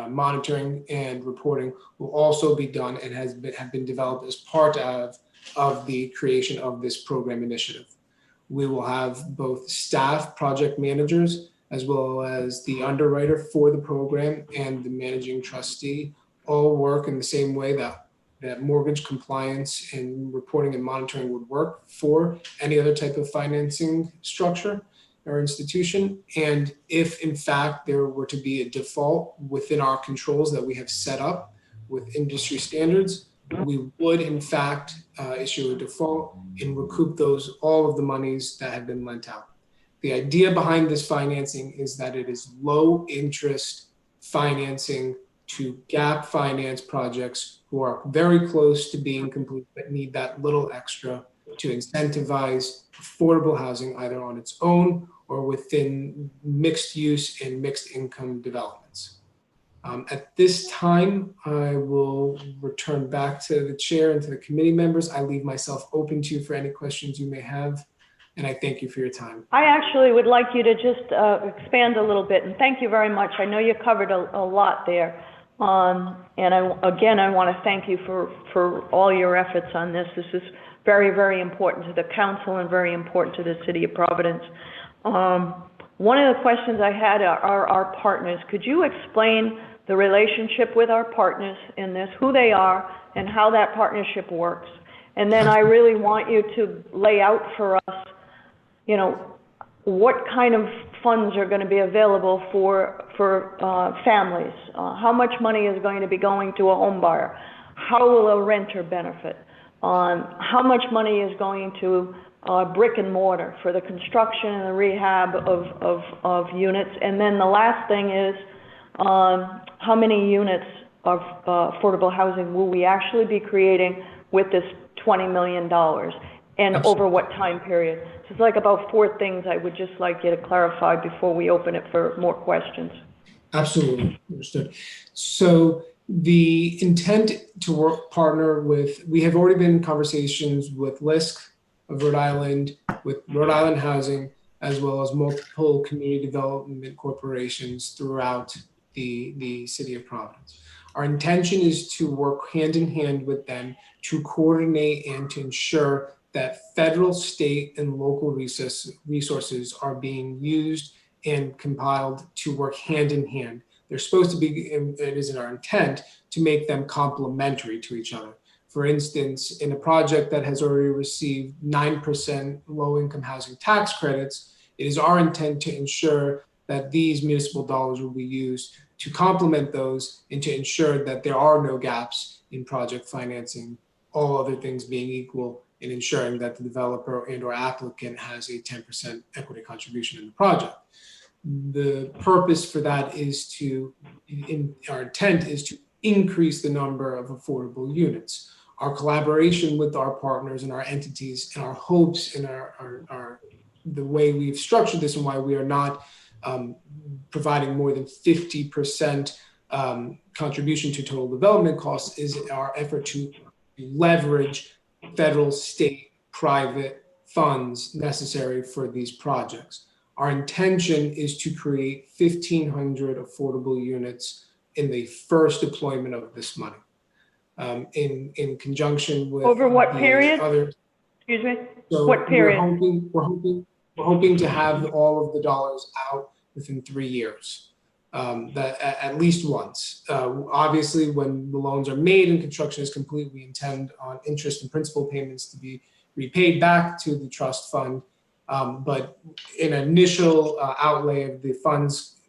monitoring and reporting will also be done and have been developed as part of the creation of this program initiative. We will have both staff, project managers, as well as the underwriter for the program and the managing trustee all work in the same way that mortgage compliance and reporting and monitoring would work for any other type of financing structure or institution. And if in fact there were to be a default within our controls that we have set up with industry standards, we would in fact issue a default and recoup all of the monies that have been lent out. The idea behind this financing is that it is low interest financing to gap finance projects who are very close to being complete but need that little extra to incentivize affordable housing either on its own or within mixed use and mixed income developments. At this time, I will return back to the chair and to the committee members. I leave myself open to you for any questions you may have, and I thank you for your time. I actually would like you to just expand a little bit, and thank you very much. I know you covered a lot there. And I want to thank you for all your efforts on this. This is very, very important to the council and very important to the city of Providence. One of the questions I had are our partners. Could you explain the relationship with our partners in this, who they are, and how that partnership works. And then I really want you to lay out for us, you know, what kind of funds are going to be available for families? How much money is going to be going to a home buyer? How will a renter benefit? How much money is going to brick and mortar for the construction and the rehab of units? And then the last thing is, how many units of affordable housing will we actually be creating with this $20 million? And over what time period? So it's like about 4 things I would just like you to clarify before we open it for more questions. Absolutely, understood. So the intent to partner with, we have already been in conversations with LISC of Rhode Island, with Rhode Island Housing, as well as multiple community development corporations throughout the city of Providence. Our intention is to work hand in hand with them to coordinate and to ensure that federal, state, and local resources are being used and compiled to work hand in hand. They're supposed to be, and it is in our intent, to make them complementary to each other. For instance, in a project that has already received 9% low-income housing tax credits, it is our intent to ensure that these municipal dollars will be used to complement those and to ensure that there are no gaps in project financing, all other things being equal, in ensuring that the developer and or applicant has a 10% equity contribution in the project. The purpose for that is to, our intent is to increase the number of affordable units. Our collaboration with our partners and our entities and our hopes and the way we've structured this and why we are not providing more than 50% contribution to total development costs is our effort to leverage federal, state, private funds necessary for these projects. Our intention is to create 1,500 affordable units in the first deployment of this money. In conjunction with over what period? Excuse me. So what period? We're hoping to have all of the dollars out within 3 years. That at least once. Obviously, when the loans are made and construction is complete, we intend on interest and principal payments to be repaid back to the trust fund. But an initial outlay of the funds,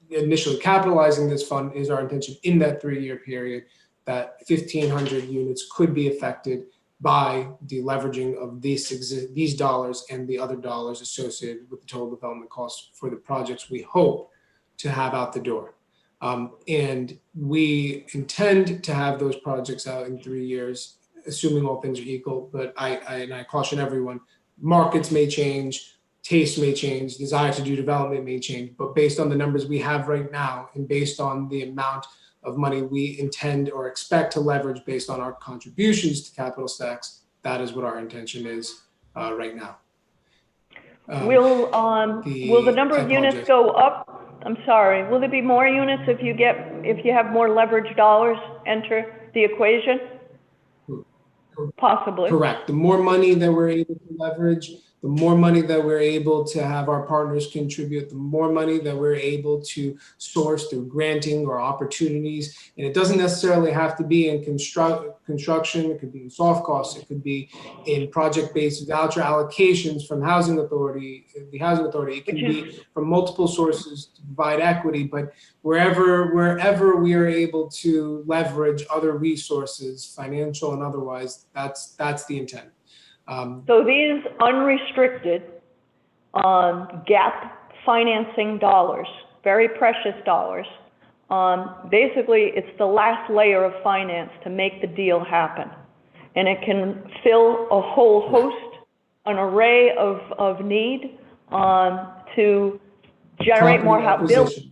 initially capitalizing this fund, is our intention in that 3-year period that 1,500 units could be affected by the leveraging of these dollars and the other dollars associated with the total development costs for the projects we hope to have out the door. And we intend to have those projects out in 3 years, assuming all things are equal. But I caution everyone, markets may change, tastes may change, desire to do development may change, but based on the numbers we have right now and based on the amount of money we intend or expect to leverage based on our contributions to capital stacks, that is what our intention is right now. Will the number of units go up? I'm sorry. Will there be more units if you have more leverage dollars enter the equation? Possibly. Correct. The more money that we're able to leverage, the more money that we're able to have our partners contribute, the more money that we're able to source through granting or opportunities. And it doesn't necessarily have to be in construction. It could be in soft costs. It could be in project-based voucher allocations from the Housing Authority. It can be from multiple sources to provide equity. But wherever we are able to leverage other resources, financial and otherwise, that's the intent. So these unrestricted gap financing dollars, very precious dollars, basically it's the last layer of finance to make the deal happen. And it can fill a whole host, an array of need to generate more housing.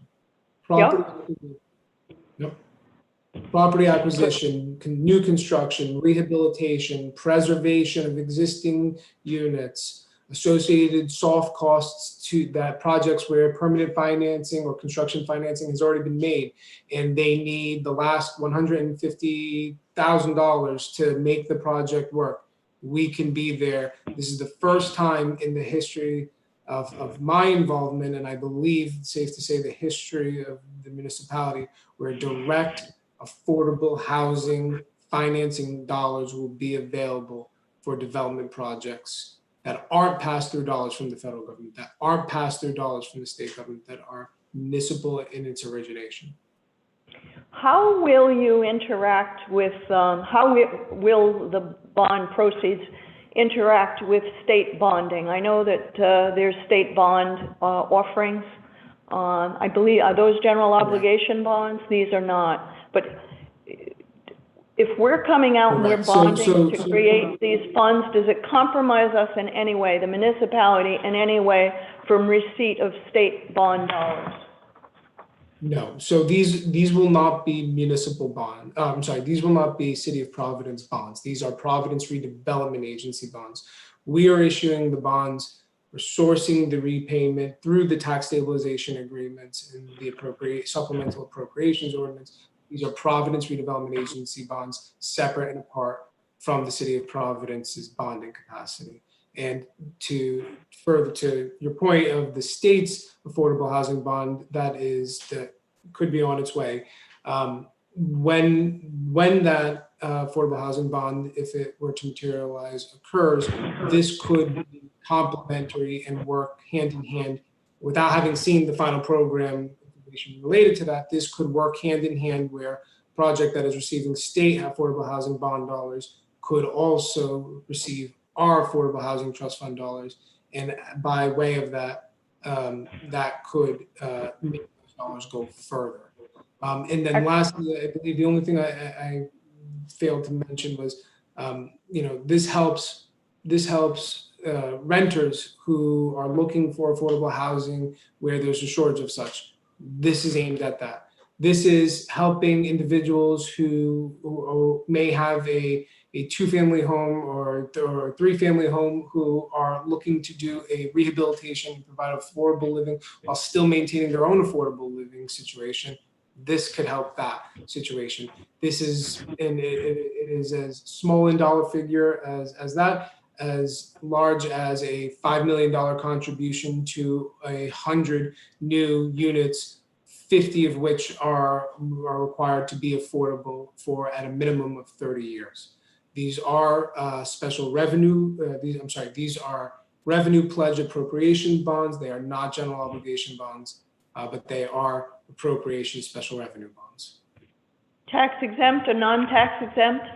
Property acquisition, new construction, rehabilitation, preservation of existing units, associated soft costs to that projects where permanent financing or construction financing has already been made, and they need the last $150,000 to make the project work. We can be there. This is the first time in the history of my involvement, and I believe safe to say the history of the municipality, where direct affordable housing financing dollars will be available for development projects that aren't pass-through dollars from the federal government, that aren't pass-through dollars from the state government, that are municipal in its origination. How will you interact with, will the bond proceeds interact with state bonding? I know that there's state bond offerings. I believe, are those general obligation bonds? These are not. But if we're coming out and we're bonding to create these funds, does it compromise us in any way, the municipality in any way, from receipt of state bond dollars? No, so these will not be municipal bond. I'm sorry, these will not be City of Providence bonds. These are Providence Redevelopment Agency bonds. We are issuing the bonds, we're sourcing the repayment through the tax stabilization agreements and the supplemental appropriations ordinance. These are Providence Redevelopment Agency bonds, separate and apart from the City of Providence's bonding capacity. And to further to your point of the state's affordable housing bond, that could be on its way. When that affordable housing bond, if it were to materialize, occurs, this could be complementary and work hand in hand. Without having seen the final program information related to that, this could work hand in hand where a project that is receiving state affordable housing bond dollars could also receive our affordable housing trust fund dollars, and by way of that, that could make those dollars go further. And then lastly, I believe the only thing I failed to mention was, this helps renters who are looking for affordable housing where there's a shortage of such. This is aimed at that. This is helping individuals who may have a two-family home or a three-family home who are looking to do a rehabilitation and provide affordable living while still maintaining their own affordable living situation. This could help that situation. This is, and it is as small in dollar figure as that, as large as a $5 million contribution to 100 new units, 50 of which are required to be affordable for at a minimum of 30 years. These are special revenue, these are revenue pledge appropriation bonds. They are not general obligation bonds, but they are appropriation special revenue bonds. Tax exempt or non-tax exempt?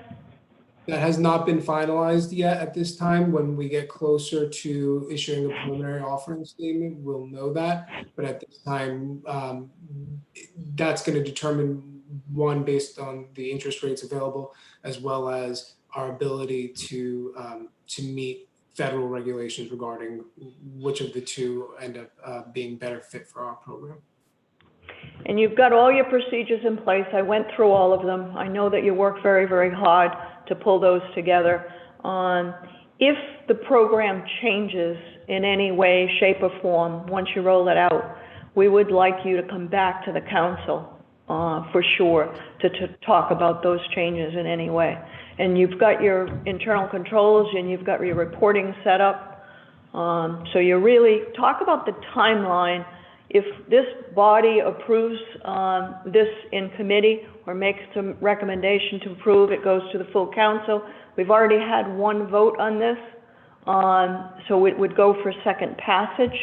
That has not been finalized yet at this time. When we get closer to issuing a preliminary offering statement, we'll know that. But at this time, that's going to determine, one, based on the interest rates available, as well as our ability to meet federal regulations regarding which of the two end up being better fit for our program. And you've got all your procedures in place. I went through all of them. I know that you work very, very hard to pull those together. If the program changes in any way, shape, or form, once you roll it out, we would like you to come back to the council for sure to talk about those changes in any way. And you've got your internal controls and you've got your reporting set up. So you really talk about the timeline. If this body approves this in committee or makes some recommendation to approve, it goes to the full council. We've already had one vote on this, so it would go for second passage.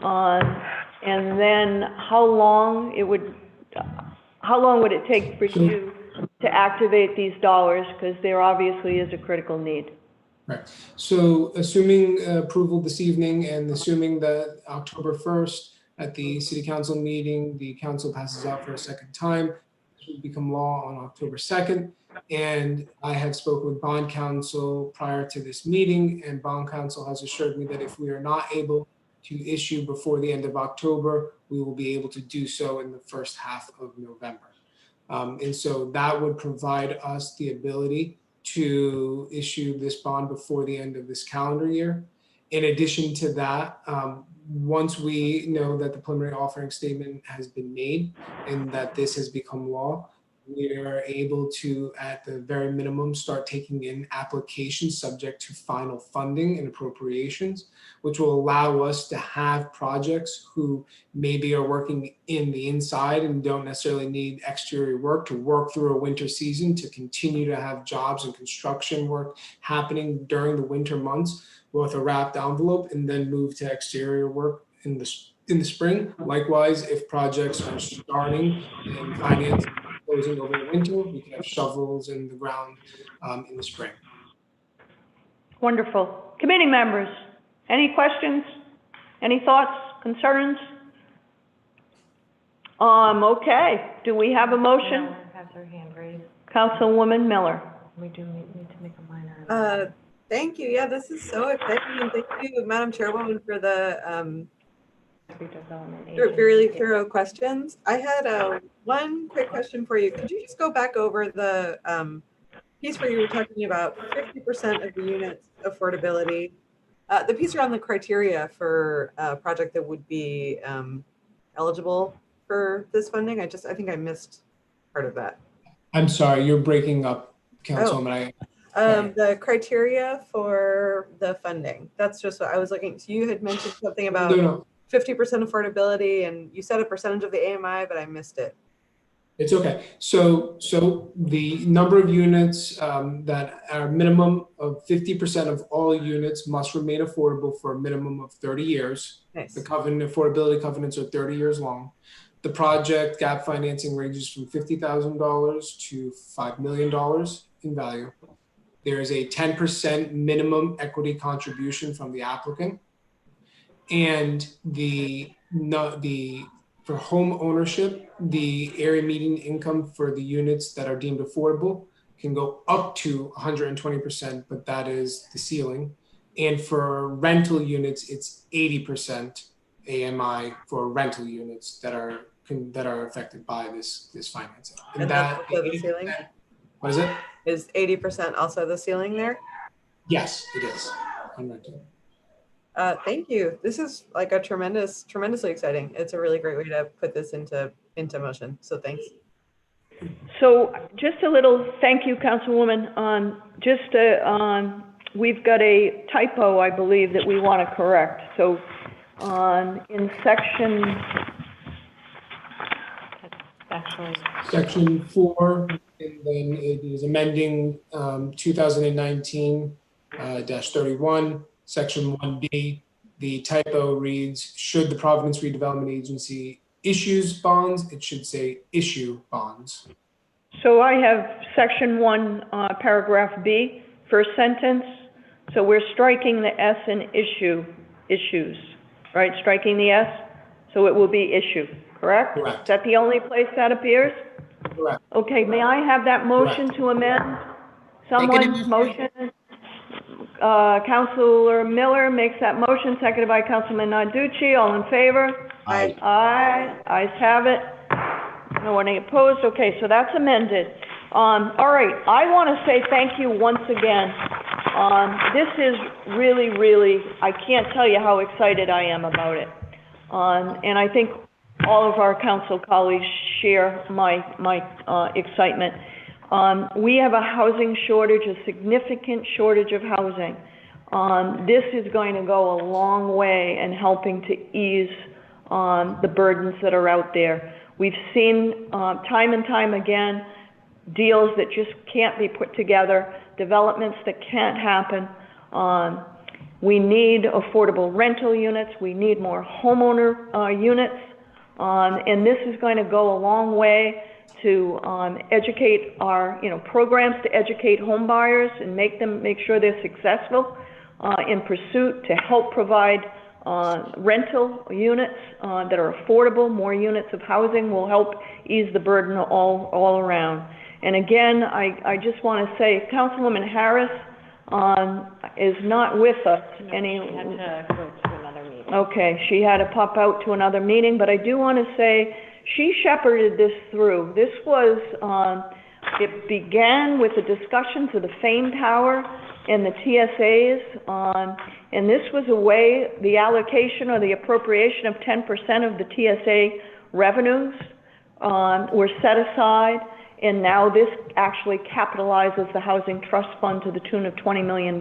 And then how long would it take for you to activate these dollars? Because there obviously is a critical need. Right. So assuming approval this evening and assuming that October 1st, at the city council meeting, the council passes out for a second time, it will become law on October 2nd. And I have spoken with bond counsel prior to this meeting, and bond counsel has assured me that if we are not able to issue before the end of October, we will be able to do so in the first half of November. And so that would provide us the ability to issue this bond before the end of this calendar year. In addition to that, once we know that the preliminary offering statement has been made and that this has become law, we're able to, at the very minimum, start taking in applications subject to final funding and appropriations, which will allow us to have projects who maybe are working in the inside and don't necessarily need exterior work to work through a winter season, to continue to have jobs and construction work happening during the winter months with a wrapped envelope, and then move to exterior work in the spring. Likewise, if projects are starting and financing closing over the winter, we can have shovels in the ground in the spring. Wonderful. Committee members, any questions? Any thoughts, concerns? Okay. Do we have a motion? Miller has her hand raised. Councilwoman Miller. We do need to make a minor. Thank you. Yeah, this is so exciting. And thank you, Madam Chairwoman, for the really thorough questions. I had one quick question for you. Could you just go back over the piece where you were talking about 50% of the units affordability, the piece around the criteria for a project that would be eligible for this funding? I think I missed part of that. I'm sorry, you're breaking up, Councilwoman. The criteria for the funding. That's just what I was looking. So you had mentioned something about 50% affordability, and you said a percentage of the AMI, but I missed it. It's okay. So the number of units that are minimum of 50% of all units must remain affordable for a minimum of 30 years. Nice. The affordability covenants are 30 years long. The project gap financing ranges from $50,000 to $5 million in value. There is a 10% minimum equity contribution from the applicant. And for home ownership, the area median income for the units that are deemed affordable can go up to 120%, but that is the ceiling. And for rental units, it's 80% AMI for rental units that are affected by this financing. And that's also the ceiling? What is it? Is 80% also the ceiling there? Yes, it is. On rental. Thank you. This is like a tremendously exciting. It's a really great way to put this into motion. So thanks. So just a little thank you, Councilwoman. We've got a typo, I believe, that we want to correct. So in Section 4, and then it is amending 2019-31. Section 1B, the typo reads, should the Providence Redevelopment Agency issues bonds, it should say issue bonds. So I have section 1, paragraph B, first sentence. So we're striking the S in issues, right? Striking the S, so it will be issue, correct? Correct. Is that the only place that appears? Correct. Okay, may I have that motion to amend? Someone's motion? Councilor Miller makes that motion, seconded by Councilman Narducci. All in favor? Aye. Aye. Ayes have it. No one opposed. Okay, so that's amended. All right, I want to say thank you once again. This is really, really, I can't tell you how excited I am about it. And I think all of our council colleagues share my excitement. We have a housing shortage, a significant shortage of housing. This is going to go a long way in helping to ease the burdens that are out there. We've seen time and time again deals that just can't be put together, developments that can't happen. We need affordable rental units. We need more homeowner units. And this is going to go a long way to educate our, programs to educate home buyers and make sure they're successful in pursuit to help provide rental units that are affordable. More units of housing will help ease the burden all around. And again, I just want to say, Councilwoman Harris is not with us any. She had to go to another meeting. Okay, she had to pop out to another meeting, but I do want to say she shepherded this through. This was, it began with the discussions of the Fame Tower and the TSAs, and this was a way, the allocation or the appropriation of 10% of the TSA revenues were set aside, And now this actually capitalizes the Housing Trust Fund to the tune of $20 million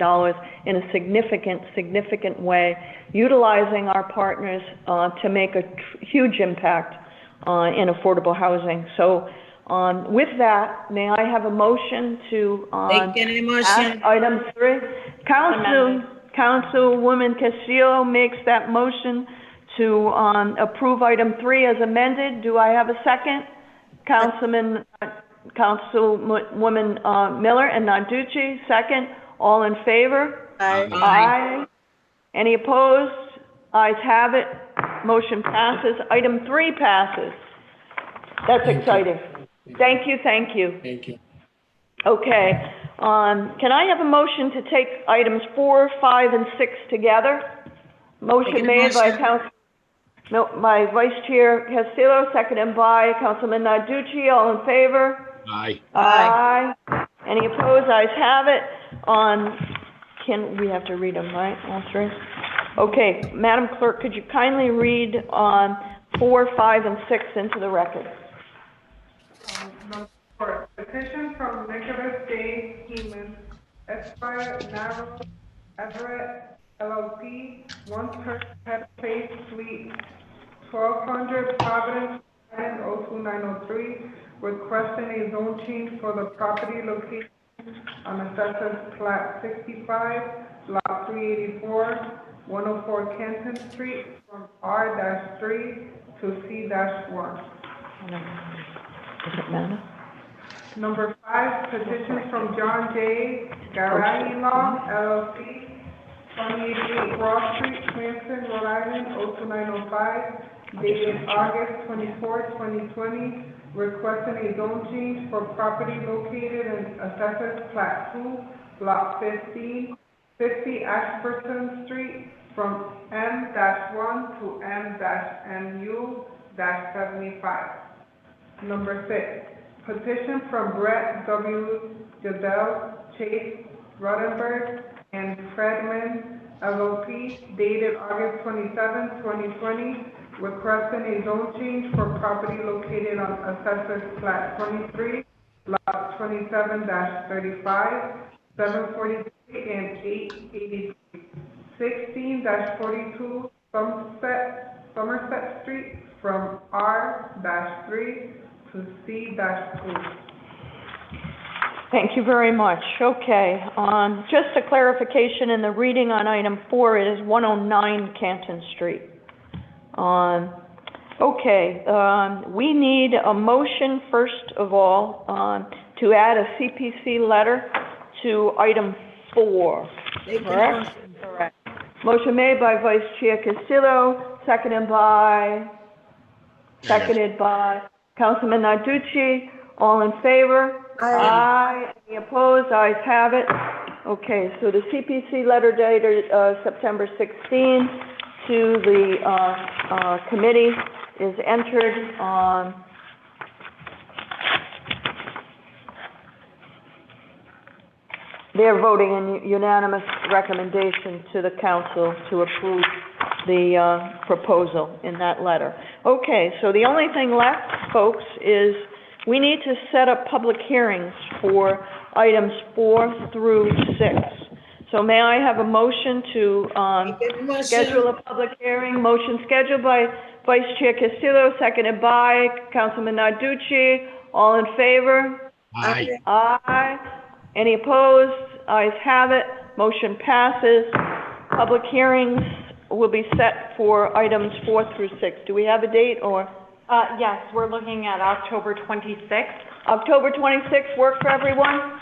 in a significant way, utilizing our partners to make a huge impact in affordable housing. So with that, may I have a motion to add item 3? Councilwoman Castillo makes that motion to approve item 3 as amended. Do I have a second? Councilwoman Miller and Narducci, second. All in favor? Aye. Aye. Any opposed? Ayes have it. Motion passes. Item 3 passes. That's exciting. Thank you. Thank you. Okay. Can I have a motion to take items 4, 5, and 6 together? Motion made by by Vice Chair Castillo, seconded by Councilman Narducci. All in favor? Aye. Aye. Any opposed? Ayes have it. We have to read them, right? All 3? Okay. Madam Clerk, could you kindly read 4, 5, and 6 into the record? Number 4, petition from Nicholas J. Heeman, Esquire, Narrow, Everett, LLP, 1 Pet Place Suite, 1200 Providence, 02903, requesting a zone change for the property located on Assessors Plat 65, Lot 384, 104 Canton Street, from R-3 to C-1. Number 5, petition from John J. Garagi Law, LLC, 2088 Broad Street, Cranston, Rhode Island, 02905, dated August 24, 2020, requesting a zone change for property located in Assessors Plat 2, Lot 50 Ashburton Street, from M-1 to M-MU-75. Number 6, petition from Brett W. Jabel, Chase, Ruttenberg, and Fredman, LLP, dated August 27, 2020, requesting a zone change for property located on Assessors Plat 23, Lot 27-35, 743 and 883, 16-42 Somerset Street, from R-3 to C-2. Thank you very much. Okay, just a clarification in the reading on item 4, it is 109 Canton Street. We need a motion, first of all, to add a CPC letter to item 4. Correct? Correct. Motion made by Vice Chair Castillo, seconded by Councilman Narducci. All in favor? Aye. Any opposed? Ayes have it. Okay, so the CPC letter dated September 16 to the committee is entered on they're voting in unanimous recommendation to the council to approve the proposal in that letter. Okay, so the only thing left, folks, is we need to set up public hearings for items 4 through 6. So may I have a motion to schedule a public hearing? Motion scheduled by Vice Chair Castillo, seconded by Councilman Narducci. All in favor? Aye. Aye. Any opposed? Ayes have it. Motion passes. Public hearings will be set for items 4 through 6. Do we have a date or? Yes, we're looking at October 26th. October 26th work for everyone?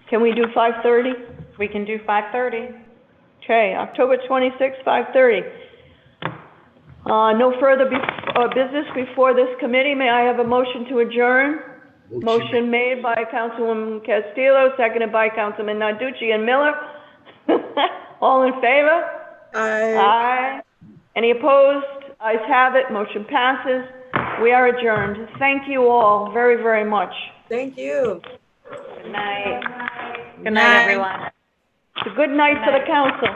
Can we do 5:30? We can do 5:30. Okay, October 26th, 5:30. No further business before this committee. May I have a motion to adjourn? Motion made by Councilwoman Castillo, seconded by Councilman Narducci and Miller. All in favor? Aye. Aye. Any opposed? Ayes have it. Motion passes. We are adjourned. Thank you all very, very much. Thank you. Good night. Good night, everyone. It's a good night for the council.